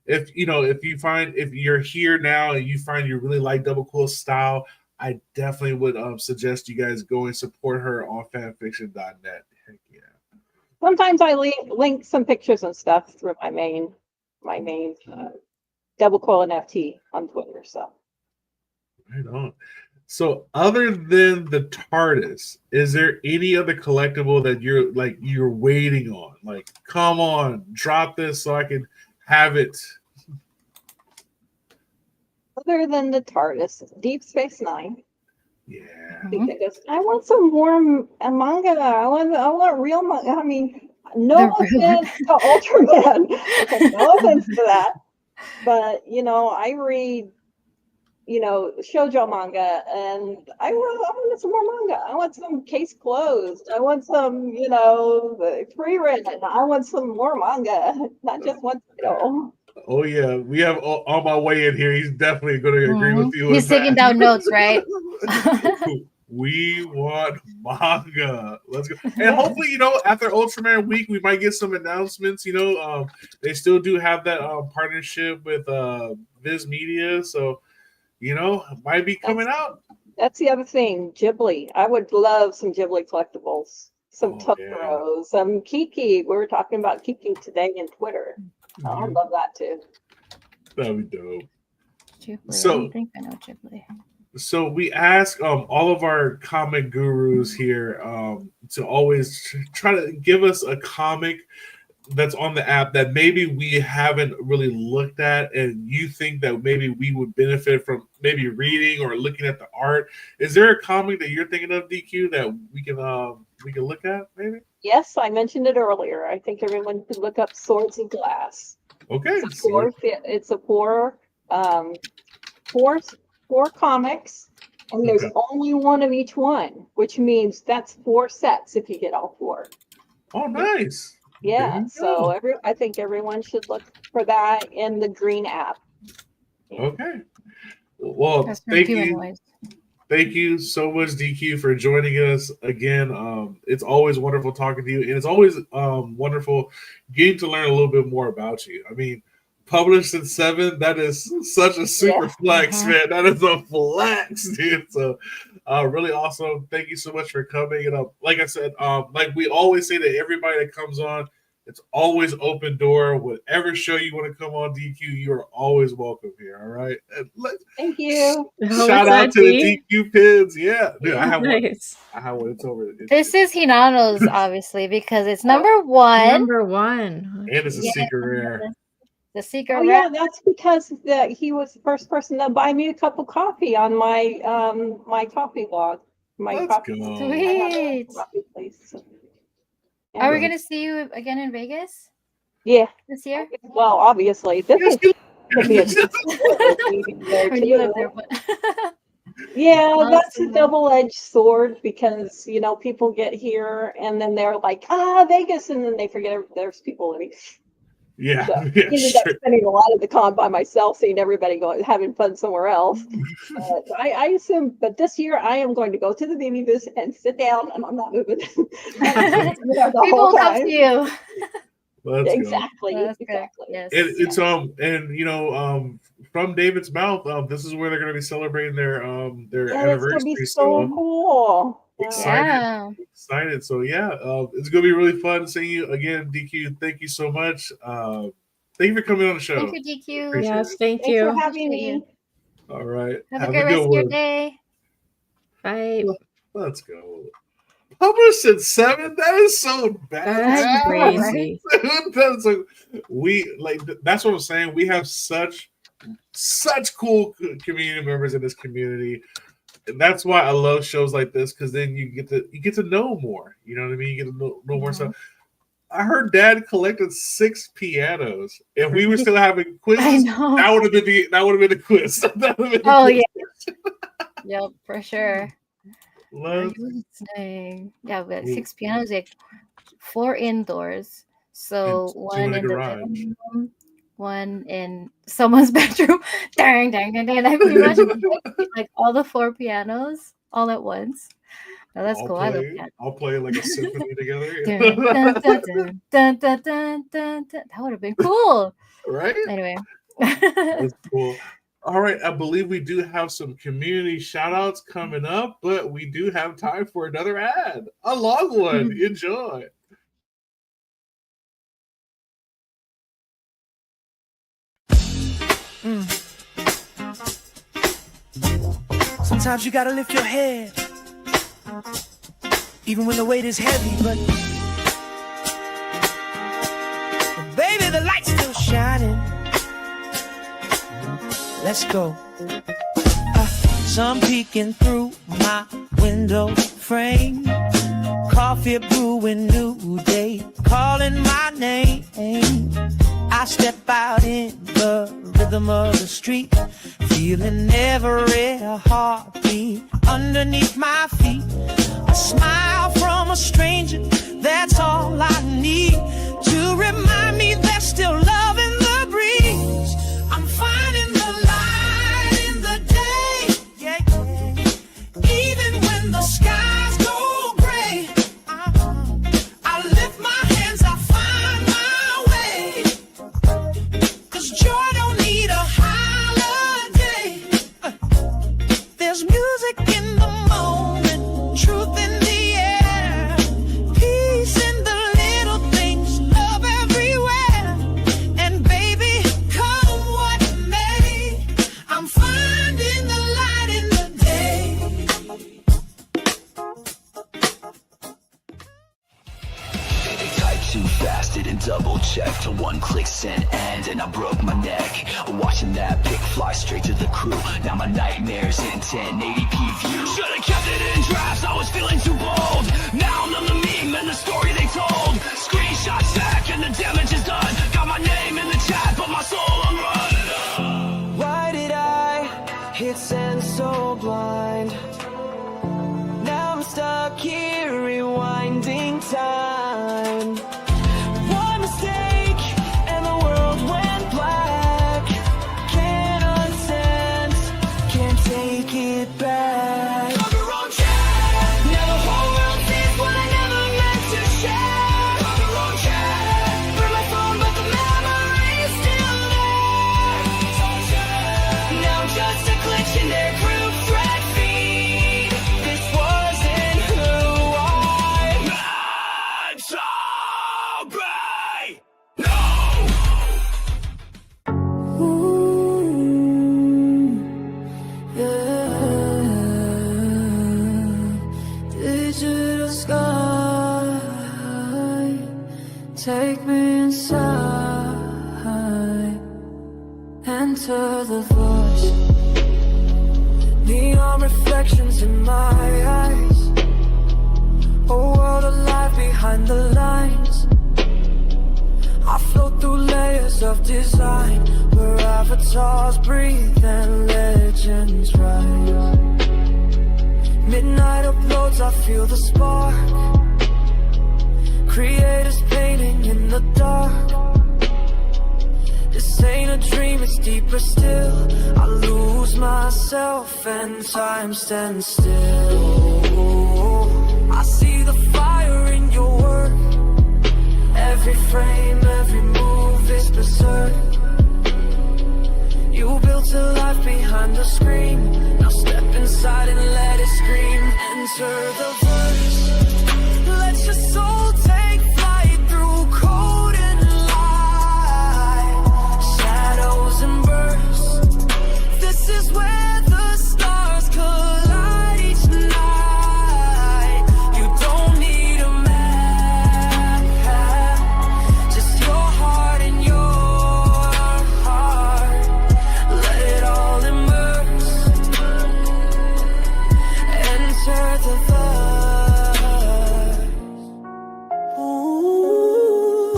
[SPEAKER 2] if you know, if you're here now and you find you really like Double Quill style, I definitely would suggest you guys go and support her on fanfiction.net. Heck yeah.
[SPEAKER 21] Sometimes I link some pictures and stuff through my main Double Quill NFT on Twitter. So
[SPEAKER 2] right on. So other than the TARDIS, is there any other collectible that you're waiting on? Like, come on, drop this so I can have it.
[SPEAKER 21] Other than the TARDIS, Deep Space Nine.
[SPEAKER 2] Yeah.
[SPEAKER 21] Because I want some more manga. I want real manga. I mean, no offense to Ultraman. Okay, no offense to that. But you know, I read, you know, shoujo manga, and I want some more manga. I want some case closed. I want some, you know, pre-written. I want some more manga, not just one title.
[SPEAKER 2] Oh yeah, we have on my way in here. He's definitely going to agree with you.
[SPEAKER 3] He's taking down notes, right?
[SPEAKER 2] We want manga. Let's go. And hopefully, after Ultraman Week, we might get some announcements. They still do have that partnership with Viz Media. So, it might be coming out.
[SPEAKER 21] That's the other thing. Ghibli. I would love some Ghibli collectibles. Some Totoro, some Kiki. We were talking about Kiki today in Twitter. I love that too.
[SPEAKER 2] That'd be dope.
[SPEAKER 3] Ghibli.
[SPEAKER 2] So,
[SPEAKER 3] I don't think I know Ghibli.
[SPEAKER 2] So we ask all of our comic gurus here to always try to give us a comic that's on the app that maybe we haven't really looked at, and you think that maybe we would benefit from maybe reading or looking at the art. Is there a comic that you're thinking of, DQ, that we can look at maybe?
[SPEAKER 21] Yes, I mentioned it earlier. I think everyone could look up Swords of Glass.
[SPEAKER 2] Okay.
[SPEAKER 21] It's a four comics, and there's only one of each one, which means that's 4 sets if you get all 4.
[SPEAKER 2] Oh, nice.
[SPEAKER 21] Yeah, so I think everyone should look for that in the green app. Yeah.
[SPEAKER 2] Okay. Well, thank you. Thank you so much, DQ, for joining us again. It's always wonderful talking to you, and it's always wonderful getting to learn a little bit more about you. I mean, published in 7, that is such a super flex, man. That is a flex, dude. So really awesome. Thank you so much for coming. And like I said, like we always say to everybody that comes on, it's always open door. Whatever show you want to come on, DQ, you are always welcome here. All right.
[SPEAKER 21] Thank you.
[SPEAKER 2] Shout out to the DQ pins. Yeah. Dude, I have one. I have one. It's over.
[SPEAKER 3] This is Hinano's, obviously, because it's number 1.
[SPEAKER 4] Number 1.
[SPEAKER 2] And it's a secret rare.
[SPEAKER 3] The secret
[SPEAKER 21] rare. Yeah, that's because he was the first person to buy me a cup of coffee on my my coffee blog.
[SPEAKER 3] Sweet. Are we going to see you again in Vegas?
[SPEAKER 21] Yeah.
[SPEAKER 3] This year?
[SPEAKER 21] Well, obviously. This is going to be Yeah, that's a double-edged sword because, people get here and then they're like, Vegas, and then they forget there's people living.
[SPEAKER 2] Yeah.
[SPEAKER 21] So I ended up spending a lot of the con by myself, seeing everybody having fun somewhere else. I assume, but this year I am going to go to the baby booth and sit down, and I'm not moving. the
[SPEAKER 3] People come to you.
[SPEAKER 21] Exactly.
[SPEAKER 3] Yes.
[SPEAKER 2] It's from David's mouth, this is where they're going to be celebrating their anniversary.
[SPEAKER 21] It's going to be so cool.
[SPEAKER 2] Excited. So it's gonna be really fun seeing you again, DQ. Thank you so much. Thank you for coming on the show.
[SPEAKER 3] Thank you, DQ.
[SPEAKER 2] Appreciate
[SPEAKER 4] yes,
[SPEAKER 2] it.
[SPEAKER 4] thank
[SPEAKER 21] Thanks
[SPEAKER 4] you
[SPEAKER 21] for having me.
[SPEAKER 2] All right.
[SPEAKER 3] Have a great rest of your day.
[SPEAKER 4] Bye.
[SPEAKER 2] Let's go. Published in 7. That is so bad.
[SPEAKER 4] That's crazy.
[SPEAKER 2] That's what I'm saying. We have such cool community members in this community. And that's why I love shows like this, because then you get to know more. You know what I mean? You get to know more stuff. I heard Dad collected 6 pianos. If we were still having quizzes, that would have been the quiz.
[SPEAKER 3] Yeah. Yep, for sure. Yeah, we had 6 pianos, like 4 indoors. So one in the living room, one in someone's bedroom. Dang. I can imagine like all the 4 pianos all at once. Oh, that's cool.
[SPEAKER 2] I'll play like a symphony together.
[SPEAKER 3] That would have been cool.
[SPEAKER 2] Right?
[SPEAKER 3] Anyway.
[SPEAKER 2] That's cool. All right. I believe we do have some community shout outs coming up, but we do have time for another ad. A long one. Enjoy.
[SPEAKER 1] Sometimes you gotta lift your head, even when the weight is heavy, but baby, the light's still shining. Let's go. Sun peeking through my window frame, coffee brewing, new day calling my name. I step out in the rhythm of the street, feeling every heartbeat underneath my feet. A smile from a stranger, that's all I need to remind me there's still love in the breeze. I'm finding the light in the day, even when the
[SPEAKER 5] too fast, didn't double check. To one click send end and I broke my neck. Watching that pic fly straight to the crew. Now my nightmares in 1080p view. Should've kept it in drafts, I was feeling too bold. Now I'm the meme and the story they told. Screenshot check and the damage is done. Got my name in the chat but my soul on run.
[SPEAKER 1] Why did I hit send so blind? Now I'm stuck here rewinding time. One mistake and the world went black. Can't unsense, can't take it back. On the wrong track. Now the whole world sees what I never meant to share. On the wrong track. Burn my phone but the memory's still there. Now I'm just a glitch in their group thread feed. This wasn't who I meant to be. No. Digital sky, take me inside. Enter the voice. Neon reflections in my eyes. A world alive behind the lines. I float through layers of design, where avatars breathe and legends rise. Midnight uploads, I feel the spark. Creators painting in the dark. This ain't a dream, it's deeper still. I lose myself and time stands still. I see the fire in your work. Every frame, every move is berserk. You built a life behind the screen. Now step inside and let it scream. Enter the verse. Let your soul take flight through cold and light. Shadows and bursts. This is where the stars collide each night. You don't need a map, just your heart and your heart. Let it all immerse. Enter the verse.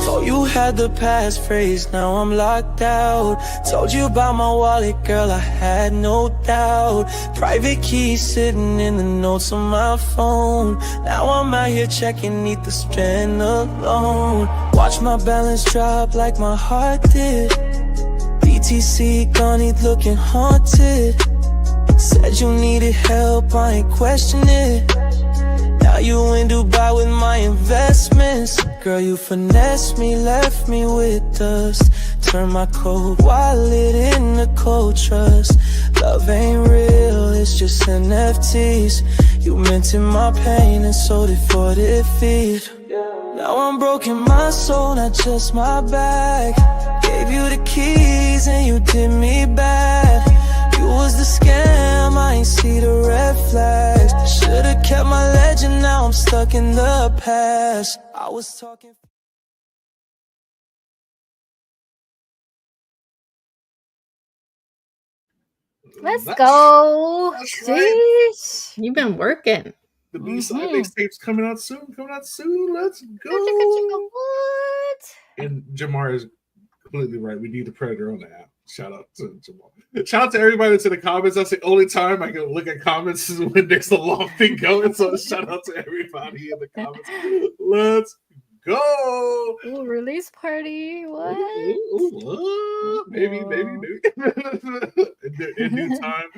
[SPEAKER 1] Thought you had the passphrase, now I'm locked out. Told you about my wallet, girl, I had no doubt. Private key sitting in the notes on my phone. Now I'm out here checking neath the strand alone. Watch my balance drop like my heart did. BTC gone, he looking haunted. Said you needed help, I ain't question it. Now you in Dubai with my investments. Girl, you finessed me, left me with dust. Turn my cold wallet into cold trust. Love ain't real, it's just NFTs. You minted my pain and sold it for defeat. Now I'm broken, my soul, not just my bag. Gave you the keys and you did me bad. You was the scam, I ain't see the red flags. Should've kept my legend, now I'm stuck in the past. I was talking.
[SPEAKER 3] Let's go.
[SPEAKER 2] That's
[SPEAKER 3] Jeez.
[SPEAKER 4] You've been working.
[SPEAKER 2] The B-side mixtape's coming out soon. Let's go.
[SPEAKER 3] What?
[SPEAKER 2] And Jamar is completely right. We need the Predator on the app. Shout out to Jamal. Shout out to everybody that's in the comments. That's the only time I can look at comments is when there's a long thing going. So shout out to everybody in the comments. Let's go.
[SPEAKER 3] Ooh, release party. What?
[SPEAKER 2] Maybe. in due time.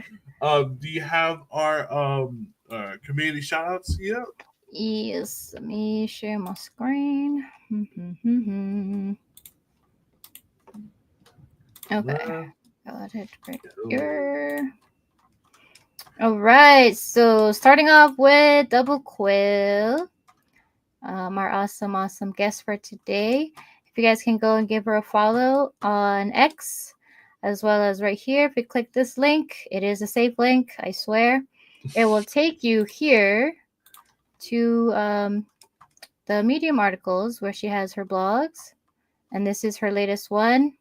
[SPEAKER 2] Do you have our community shout outs yet?
[SPEAKER 3] Yes. Let me share my screen. Okay. Got it right here. All right. So starting off with Double Quill. Our awesome guest for today. If you guys can go and give her a follow on X, as well as right here. If you click this link, it is a safe link, I swear. It will take you here to the Medium articles where she has her blogs, and this is her latest one.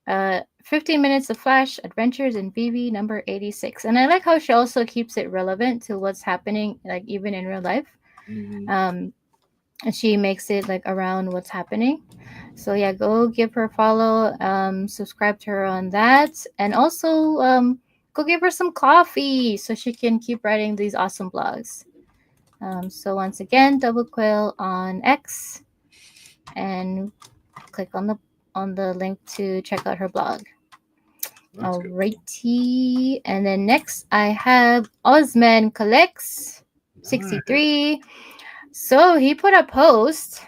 [SPEAKER 3] 15 minutes of flash adventures in VV number 86. And I like how she also keeps it relevant to what's happening, like even in real life. And she makes it like around what's happening. So yeah, go give her a follow, subscribe to her on that, and also go give her some coffee so she can keep writing these awesome blogs. So once again, double quill on X and click on the link to check out her blog. Alrighty, and then next I have Osman Collects 63. So he put a post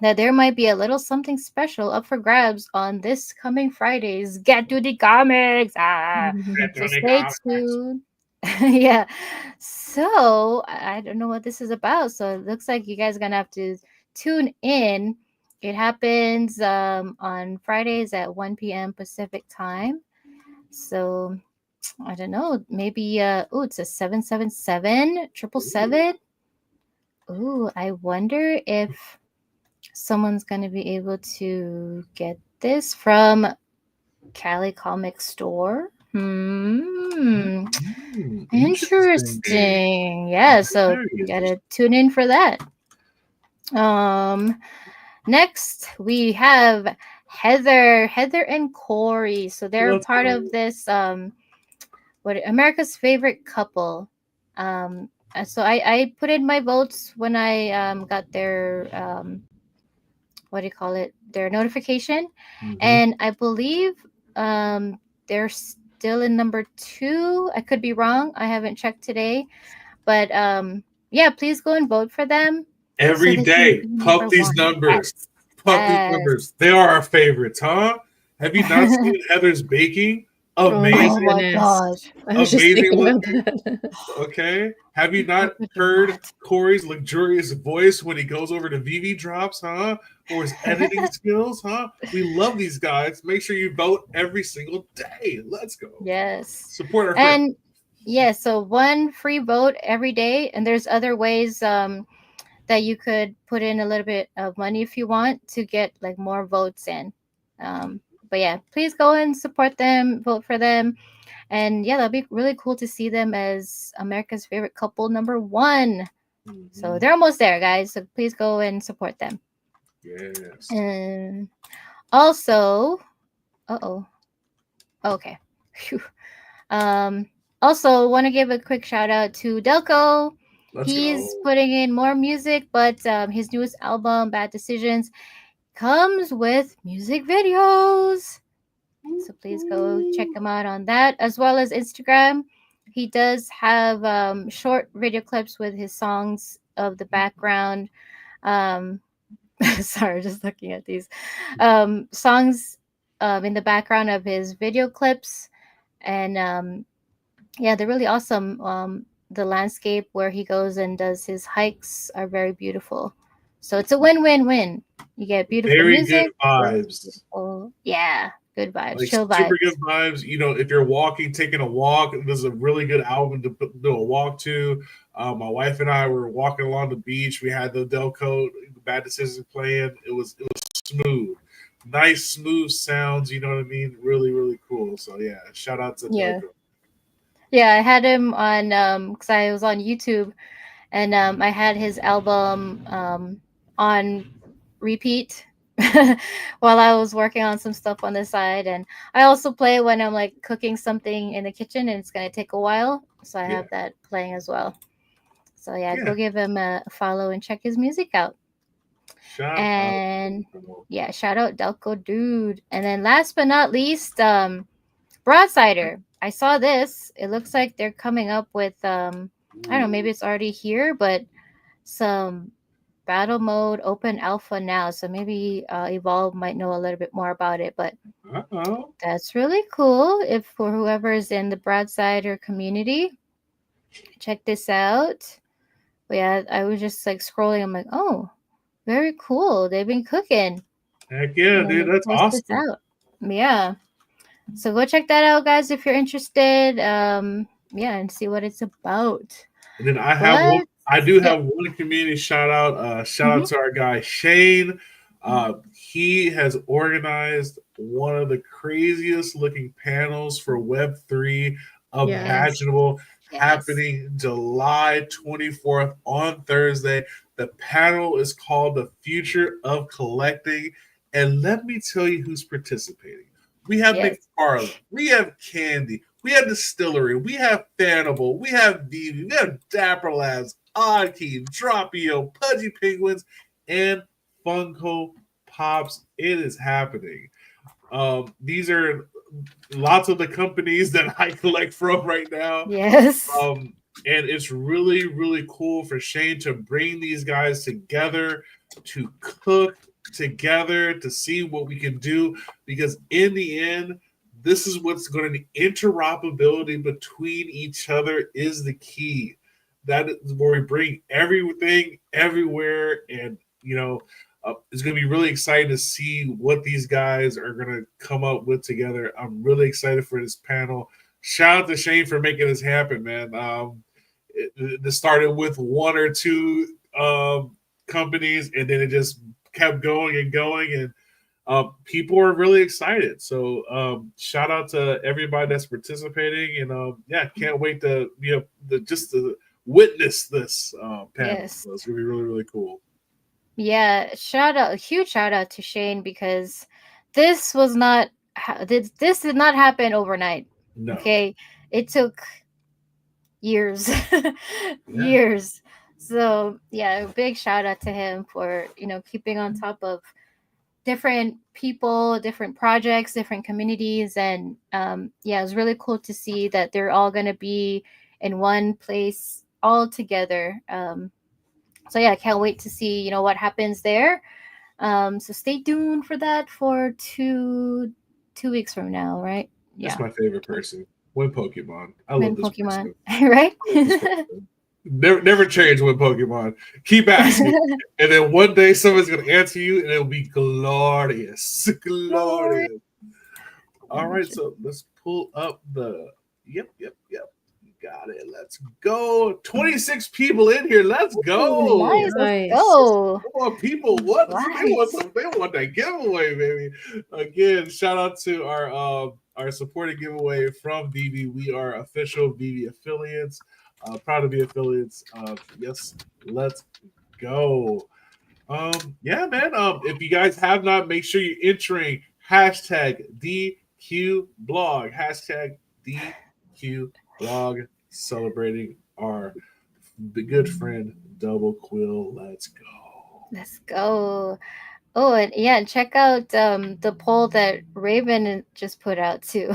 [SPEAKER 3] that there might be a little something special up for grabs on this coming Friday's Get to the Comics. So stay tuned. Yeah. So I don't know what this is about. So it looks like you guys are gonna have to tune in. It happens on Fridays at 1 p.m. Pacific time. So I don't know. Maybe it's a 777 777. Ooh, I wonder if someone's gonna be able to get this from Cali Comic Store. Interesting. Yeah, so you gotta tune in for that. Next we have Heather and Corey. So they're part of this what America's Favorite Couple. So I put in my votes when I got their what do you call it? Their notification, and I believe they're still in number 2. I could be wrong. I haven't checked today, but yeah, please go and vote for them.
[SPEAKER 2] Every day, pump these numbers. Pump these numbers. They are our favorites, huh? Have you not seen Heather's baking? Amazing.
[SPEAKER 3] Oh my gosh.
[SPEAKER 4] I was just
[SPEAKER 2] Amazing
[SPEAKER 4] thinking about
[SPEAKER 2] looking.
[SPEAKER 4] that.
[SPEAKER 2] Okay. Have you not heard Corey's luxurious voice when he goes over to VV drops, huh? Or his editing skills, huh? We love these guys. Make sure you vote every single day. Let's go.
[SPEAKER 3] Yes.
[SPEAKER 2] Support our friends.
[SPEAKER 3] And yeah, so 1 free vote every day, and there's other ways that you could put in a little bit of money if you want to get like more votes in. But yeah, please go and support them, vote for them. And yeah, that'll be really cool to see them as America's Favorite Couple number 1. So they're almost there, guys. So please go and support them.
[SPEAKER 2] Yes.
[SPEAKER 3] And also, okay. Phew. Also want to give a quick shout out to Delco. He's putting in more music, but his newest album, Bad Decisions, comes with music videos. So please go check him out on that, as well as Instagram. He does have short video clips with his songs of the background. Sorry, just looking at these songs in the background of his video clips. And yeah, they're really awesome. The landscape where he goes and does his hikes are very beautiful. So it's a win-win-win. You get beautiful
[SPEAKER 2] Very
[SPEAKER 3] music.
[SPEAKER 2] good vibes.
[SPEAKER 3] Yeah, good vibes,
[SPEAKER 2] Like
[SPEAKER 3] chill vibes.
[SPEAKER 2] super good vibes. You know, if you're walking, taking a walk, this is a really good album to do a walk to. My wife and I were walking along the beach. We had the Delco Bad Decisions playing. It was smooth, nice smooth sounds. You know what I mean? Really, really cool. So yeah, shout out to Delco.
[SPEAKER 3] Yeah, I had him on because I was on YouTube, and I had his album on repeat while I was working on some stuff on the side. And I also play when I'm like cooking something in the kitchen and it's gonna take a while, so I have that playing as well. So yeah, go give him a follow and check his music out. Shout out Delco Dude. And then last but not least, Broadsider. I saw this. It looks like they're coming up with I don't know, maybe it's already here, but some battle mode open alpha now. So maybe Evolve might know a little bit more about it, but that's really cool. If for whoever is in the Broadsider community, check this out. But yeah, I was just like scrolling. I'm like, oh, very cool. They've been cooking.
[SPEAKER 2] Heck yeah, dude. That's awesome.
[SPEAKER 3] Yeah. So go check that out, guys, if you're interested. Yeah, and see what it's about.
[SPEAKER 2] And then I have one I do have one community shout out. Shout out to our guy Shane. He has organized one of the craziest looking panels for Web3 imaginable, happening July 24th on Thursday. The panel is called The Future of Collecting. And let me tell you who's participating. We have McFarlane, we have Candy, we have Distillery, we have Fanable, we have Vivi, we have Dapper Labs, Oddkey, Dropio, Pudgy Penguins, and Funko Pops. It is happening. These are lots of the companies that I collect from right now.
[SPEAKER 3] Yes.
[SPEAKER 2] And it's really, really cool for Shane to bring these guys together to cook together to see what we can do, because in the end, this is what's going to be interoperability between each other is the key. That is where we bring everything everywhere, and it's going to be really exciting to see what these guys are going to come up with together. I'm really excited for this panel. Shout out to Shane for making this happen, man. It started with one or two companies, and then it just kept going and going, and people are really excited. So shout out to everybody that's participating, and can't wait to just to witness this panel. So it's gonna be really, really cool.
[SPEAKER 3] Yeah, huge shout out to Shane, because this was not this did not happen overnight.
[SPEAKER 2] No.
[SPEAKER 3] Okay, it took years, years. So yeah, a big shout out to him for keeping on top of different people, different projects, different communities, and it was really cool to see that they're all going to be in one place all together. So yeah, I can't wait to see what happens there. So stay tuned for that for two weeks from now, right?
[SPEAKER 2] That's my favorite person. Win Pokemon. I
[SPEAKER 3] Win
[SPEAKER 2] love this
[SPEAKER 3] Pokemon,
[SPEAKER 2] person.
[SPEAKER 3] right?
[SPEAKER 2] Never change with Pokemon. Keep asking, and then one day someone's gonna answer you, and it'll be glorious, glorious. All right, so let's pull up the. Yep. Got it. Let's go. 26 people in here. Let's go.
[SPEAKER 3] Nice. Let's go.
[SPEAKER 2] Come on, people. What? They want that giveaway, baby. Again, shout out to our supported giveaway from Vivi. We are official Vivi affiliates. Proud to be affiliates. Yes, let's go. Yeah, man. If you guys have not, make sure you're entering hashtag DQBlog. Hashtag DQBlog, celebrating our good friend Double Quill. Let's go.
[SPEAKER 3] Let's go. Oh, and yeah, check out the poll that Raven just put out too.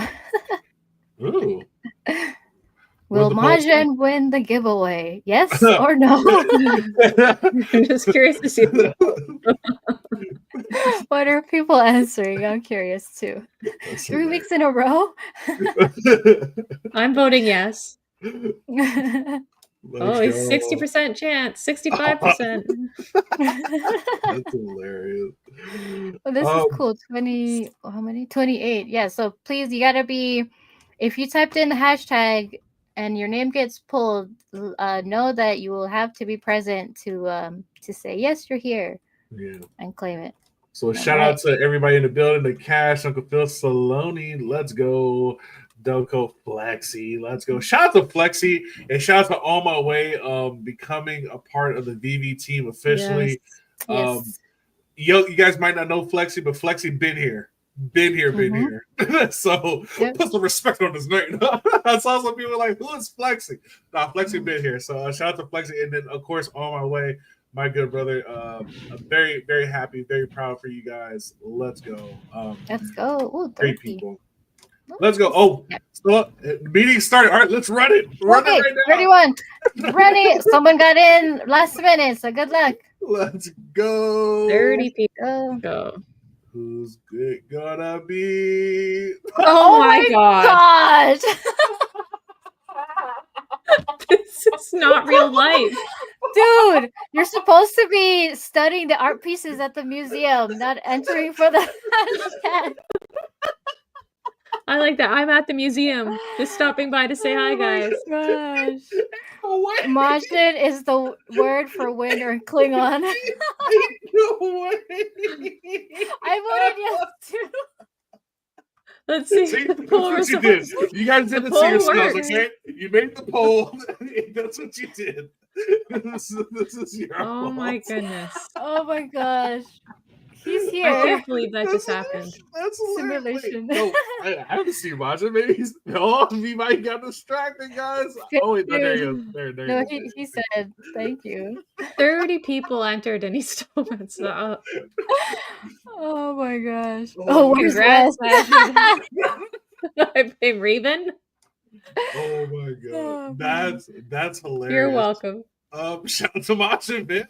[SPEAKER 2] Ooh.
[SPEAKER 3] Will Mahjong win the giveaway? Yes or no?
[SPEAKER 4] I'm just curious to see
[SPEAKER 3] what are people answering. I'm curious too. 3 weeks in a row?
[SPEAKER 4] I'm voting yes.
[SPEAKER 2] It's
[SPEAKER 4] 60% chance, 65%.
[SPEAKER 2] That's hilarious.
[SPEAKER 3] Well, this is cool. 20, how many? 28. Yeah, so please, you gotta be, if you typed in the hashtag and your name gets pulled, know that you will have to be present to say yes, you're here, and claim it.
[SPEAKER 2] So shout out to everybody in the building, the Cash, Uncle Phil, Saloni, let's go. Delco, Flexi, let's go. Shout out to Flexi, and shout out to On My Way becoming a part of the VV team officially.
[SPEAKER 3] Yes.
[SPEAKER 2] You guys might not know Flexi, but Flexi been here. So put some respect on his name. I saw some people like, who is Flexi? Nah, Flexi been here. So shout out to Flexi, and then of course On My Way, my good brother. I'm very, very happy, very proud for you guys. Let's go.
[SPEAKER 3] Let's go. Ooh,
[SPEAKER 2] great people. Let's go. Oh, so meeting started. All right, let's run it. Run it right now.
[SPEAKER 3] 31. Ready. Someone got in last minute, so good luck.
[SPEAKER 2] Let's go.
[SPEAKER 4] 30 people. Go.
[SPEAKER 2] Who's it gonna be?
[SPEAKER 4] Oh my god. This is not real life.
[SPEAKER 3] Dude, you're supposed to be studying the art pieces at the museum, not entering for the hashtag.
[SPEAKER 4] I like that. I'm at the museum, just stopping by to say hi, guys.
[SPEAKER 3] Gosh.
[SPEAKER 2] No way.
[SPEAKER 3] Majin is the word for winner in Klingon.
[SPEAKER 2] No way.
[SPEAKER 3] I voted yes too.
[SPEAKER 4] Let's see.
[SPEAKER 2] See,
[SPEAKER 4] The
[SPEAKER 2] that's
[SPEAKER 4] poll
[SPEAKER 2] what you did.
[SPEAKER 4] results.
[SPEAKER 2] You guys
[SPEAKER 4] The
[SPEAKER 2] did it to
[SPEAKER 4] poll
[SPEAKER 2] yourselves,
[SPEAKER 4] works.
[SPEAKER 2] okay? You made the poll. That's what you did. This is your
[SPEAKER 4] Oh
[SPEAKER 2] fault.
[SPEAKER 4] my goodness.
[SPEAKER 3] Oh my gosh. He's
[SPEAKER 4] I
[SPEAKER 3] here.
[SPEAKER 4] can't believe that just happened.
[SPEAKER 2] That's hilarious. Wait,
[SPEAKER 3] Simulation.
[SPEAKER 2] no, I haven't seen Maja. Maybe he's he might got distracted, guys. Oh wait, no, there he is. There
[SPEAKER 3] No,
[SPEAKER 2] he is.
[SPEAKER 3] he said thank you.
[SPEAKER 4] 30 people entered and he still messed up.
[SPEAKER 3] Oh my gosh.
[SPEAKER 2] Oh,
[SPEAKER 3] Oh, where's
[SPEAKER 4] Congrats,
[SPEAKER 3] Wes?
[SPEAKER 4] I blame Raven.
[SPEAKER 2] Oh my
[SPEAKER 3] Oh,
[SPEAKER 2] god, that's hilarious.
[SPEAKER 4] You're welcome.
[SPEAKER 2] Shout out to Maja, man.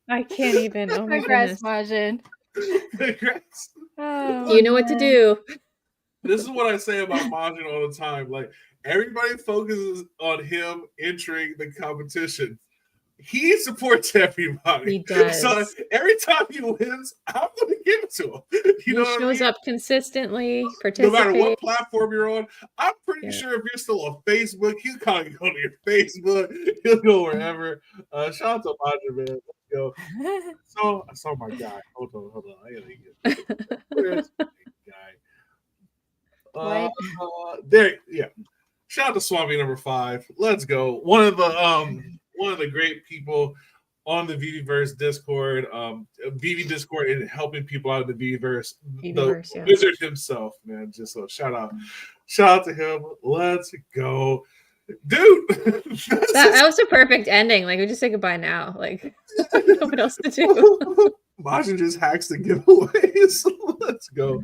[SPEAKER 4] I can't even. Oh my
[SPEAKER 3] Congrats,
[SPEAKER 4] goodness.
[SPEAKER 3] Majin.
[SPEAKER 2] Congrats.
[SPEAKER 3] Oh,
[SPEAKER 4] You know what to
[SPEAKER 3] man.
[SPEAKER 4] do.
[SPEAKER 2] This is what I say about Majin all the time. Like, everybody focuses on him entering the competition. He supports everybody.
[SPEAKER 4] He does.
[SPEAKER 2] So every time he wins, I'm going to give it to him.
[SPEAKER 4] He
[SPEAKER 2] know what I
[SPEAKER 4] shows
[SPEAKER 2] mean?
[SPEAKER 4] up consistently,
[SPEAKER 2] No
[SPEAKER 4] participates.
[SPEAKER 2] matter what platform you're on, I'm pretty
[SPEAKER 4] Yeah.
[SPEAKER 2] sure if you're still on Facebook, he'll kind of go to your Facebook. He'll go wherever. Shout out to Majin, man. Let's go. So I saw my guy. Hold on. I gotta get. Where's my guy? There. Yeah. Shout out to Swami number 5. Let's go. One of the great people on the VVverse Discord, VV Discord, and helping people out in the VVverse.
[SPEAKER 4] VVverse,
[SPEAKER 2] The
[SPEAKER 4] yeah.
[SPEAKER 2] wizard himself, man. Just so shout out to him. Let's go, dude.
[SPEAKER 4] That was a perfect ending. Like, we just say goodbye now. Like, I don't know what else to do.
[SPEAKER 2] Majin just hacks the giveaways. Let's go.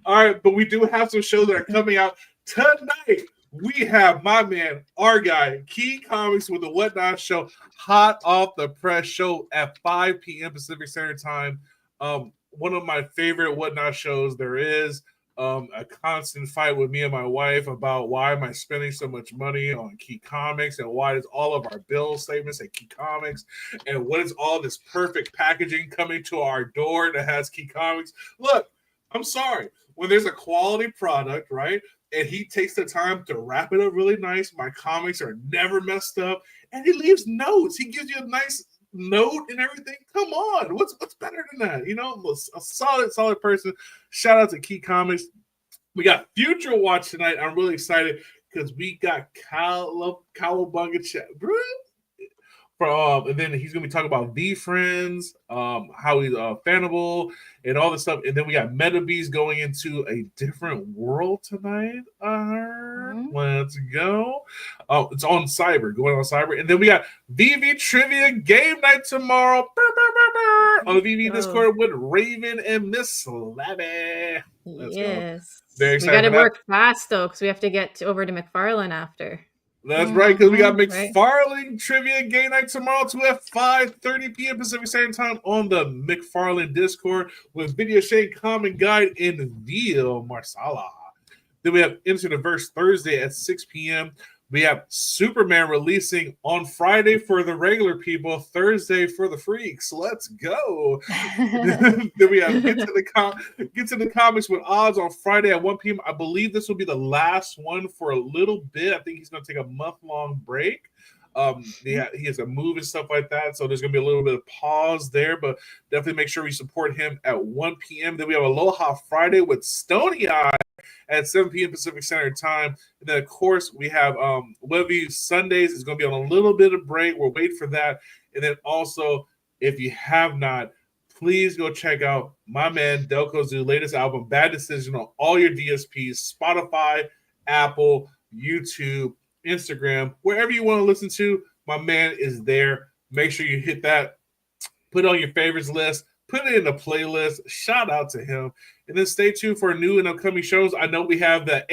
[SPEAKER 2] All right, but we do have some shows that are coming out tonight. We have my man, our guy, Key Comics with the Whatnot Show, hot off the press show at 5 p.m. Pacific Standard Time. One of my favorite Whatnot shows there is. A constant fight with me and my wife about why am I spending so much money on Key Comics and why is all of our bill statements at Key Comics and what is all this perfect packaging coming to our door that has Key Comics. Look, I'm sorry. When there's a quality product, right, and he takes the time to wrap it up really nice, my comics are never messed up, and he leaves notes. He gives you a nice note and everything. Come on, what's better than that? You know, a solid person. Shout out to Key Comics. We got Future Watch tonight. I'm really excited because we got Cowabunga chat. And then he's gonna be talking about V Friends, how he's fanable and all this stuff. And then we got MetaBeast going into a different world tonight. Let's go. Oh, it's on Cyber, going on Cyber. And then we got VV Trivia Game Night tomorrow on the VV Discord with Raven and Miss Slabby. Let's go. Very
[SPEAKER 4] We
[SPEAKER 2] excited
[SPEAKER 4] got to
[SPEAKER 2] for that.
[SPEAKER 4] work fast, though, because we have to get over to McFarlane after.
[SPEAKER 2] That's right, because we got
[SPEAKER 4] Right.
[SPEAKER 2] McFarlane Trivia Game Night tomorrow too at 5:30 p.m. Pacific Standard Time on the McFarlane Discord with Video Shane Common Guide and Veal Marsala. Then we have Into the Verse Thursday at 6 p.m. We have Superman releasing on Friday for the regular people, Thursday for the freaks. Let's go. Then we have Get to the Comics with Odds on Friday at 1 p.m. I believe this will be the last one for a little bit. I think he's going to take a month-long break. He has a move and stuff like that, so there's going to be a little bit of pause there, but definitely make sure we support him at 1 p.m. Then we have Aloha Friday with Stony Eye at 7 p.m. Pacific Standard Time. And then, of course, we have Webview Sundays. It's going to be on a little bit of break. We'll wait for that. And then also, if you have not, please go check out my man Delco's new latest album, Bad Decision, on all your DSPs, Spotify, Apple, YouTube, Instagram, wherever you want to listen to. My man is there. Make sure you hit that. Put it on your favorites list. Put it in a playlist. Shout out to him. And then stay tuned for new and upcoming shows. I know we have the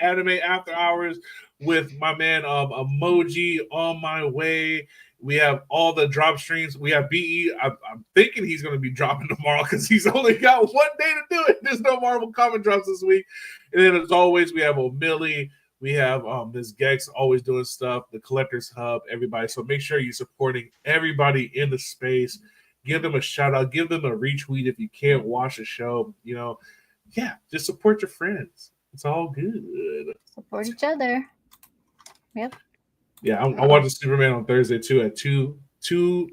[SPEAKER 2] Anime After Hours with my man Emoji on my way. We have all the drop streams. We have BE. I'm thinking he's going to be dropping tomorrow because he's only got one day to do it. There's no Marvel comic drops this week. And then, as always, we have O'Milly. We have Ms. Gex always doing stuff, the Collectors Hub, everybody. So make sure you're supporting everybody in the space. give them a shout out, give them a retweet if you can't watch the show. You know, yeah, just support your friends. It's all good.
[SPEAKER 3] Support each other. Yep.
[SPEAKER 2] Yeah, I'm watching Superman on Thursday too at 2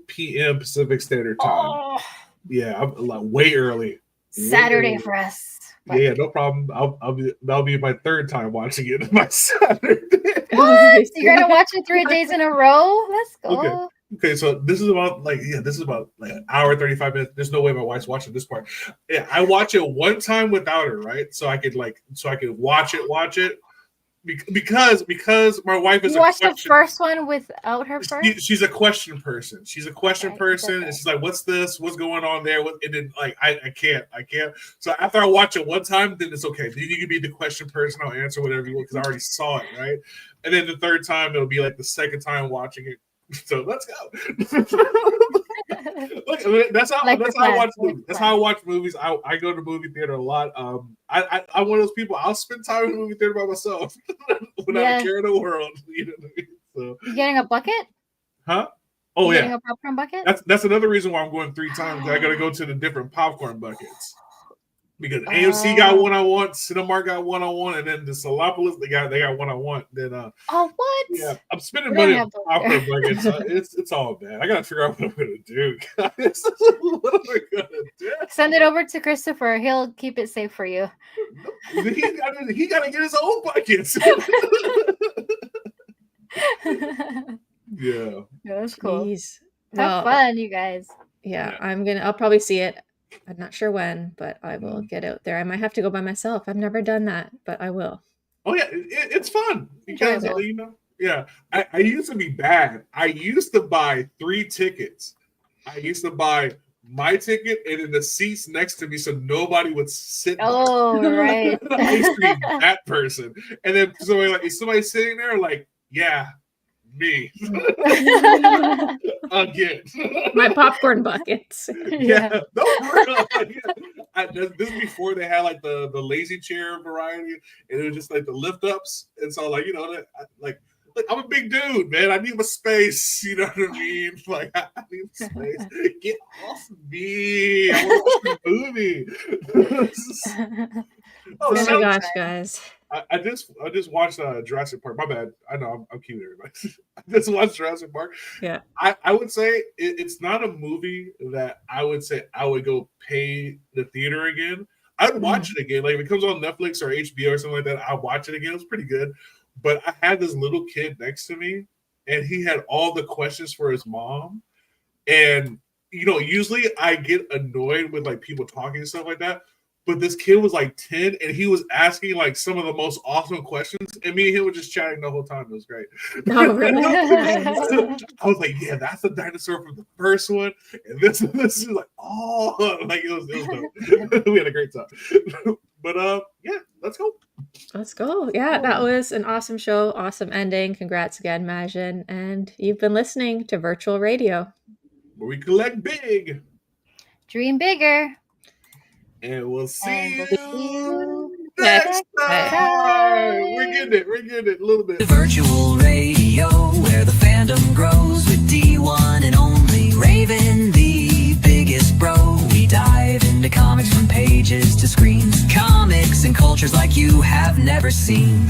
[SPEAKER 2] p.m. Pacific Standard Time.
[SPEAKER 3] Oh,
[SPEAKER 2] Yeah, I'm like way early.
[SPEAKER 3] Saturday for us.
[SPEAKER 2] Yeah, no problem. That'll be my third time watching it my Saturday.
[SPEAKER 3] What? You're gonna watch it 3 days in a row? Let's go.
[SPEAKER 2] Okay, so this is about like an hour 35 minutes. There's no way my wife's watching this part. Yeah, I watch it one time without her, right? So I could watch it because my wife is
[SPEAKER 3] You watched the first one without her first?
[SPEAKER 2] She's a question person. She's a question person, and she's like, "What's this? What's going on there?" And then like, I can't. So after I watch it one time, then it's okay. Then you can be the question person. I'll answer whatever you want because I already saw it, right? And then the third time, it'll be like the second time watching it. So let's go. Look, I mean, that's how I watch movies. That's how I watch movies. I go to the movie theater a lot. I'm one of those people. I'll spend time in the movie theater by myself without a care in the world. You know what I mean? So,
[SPEAKER 3] you getting a bucket?
[SPEAKER 2] Huh? Oh
[SPEAKER 3] you
[SPEAKER 2] yeah,
[SPEAKER 3] getting a popcorn bucket?
[SPEAKER 2] That's another reason why I'm going 3 times. I got to go to the different popcorn buckets. Because AMC got one I want, Cinemark got one I want, and then the Solopolis they got one I want. Then
[SPEAKER 3] what?
[SPEAKER 2] Yeah, I'm spending money on popcorn buckets. It's all bad. I gotta figure out what I'm gonna do, guys. What am I gonna do?
[SPEAKER 3] Send it over to Christopher. He'll keep it safe for you.
[SPEAKER 2] He gotta get his own buckets. Yeah.
[SPEAKER 3] That's cool.
[SPEAKER 4] Jeez.
[SPEAKER 3] Have fun, you guys.
[SPEAKER 4] Yeah, I'll probably see it. I'm not sure when, but I will get out there. I might have to go by myself. I've never done that, but I will.
[SPEAKER 2] Oh yeah, it's fun because you know. Yeah, I used to be bad. I used to buy 3 tickets. I used to buy my ticket and then the seats next to me, so nobody would sit.
[SPEAKER 3] Oh, right.
[SPEAKER 2] I used to be that person, and then is somebody sitting there like, yeah, me again.
[SPEAKER 4] My popcorn buckets.
[SPEAKER 2] Yeah, no, for real. This is before they had like the lazy chair variety, and it was just like the lift ups, and so like like I'm a big dude, man. I need my space. You know what I mean? Like I need space. Get off me! I want to watch the movie.
[SPEAKER 4] Oh my gosh, guys.
[SPEAKER 2] I just watched Jurassic Park. My bad. I know I'm cute, everybody. I just watched Jurassic Park.
[SPEAKER 4] Yeah.
[SPEAKER 2] I would say it's not a movie that I would say I would go pay the theater again. I'd watch it again. Like if it comes on Netflix or HBO or something like that, I'll watch it again. It was pretty good. But I had this little kid next to me, and he had all the questions for his mom. And usually I get annoyed with like people talking and stuff like that. But this kid was like 10 and he was asking like some of the most awesome questions. And me and him were just chatting the whole time. It was great.
[SPEAKER 4] Oh, really?
[SPEAKER 2] I was like, yeah, that's the dinosaur from the first one. And this is like, oh, like it was dope. We had a great time. But yeah, let's go.
[SPEAKER 4] Let's go. Yeah, that was an awesome show. Awesome ending. Congrats again, Majin. And you've been listening to Virtual Radio,
[SPEAKER 2] where we collect big,
[SPEAKER 3] dream bigger.
[SPEAKER 2] And we'll see you next time. We're getting it a little bit.
[SPEAKER 5] Virtual radio, where the fandom grows with D1 and only Raven, the biggest bro. We dive into comics from pages to screens, comics and cultures like you have never seen.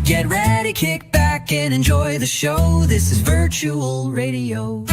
[SPEAKER 5] Get ready, kick back and enjoy the show. This is Virtual Radio.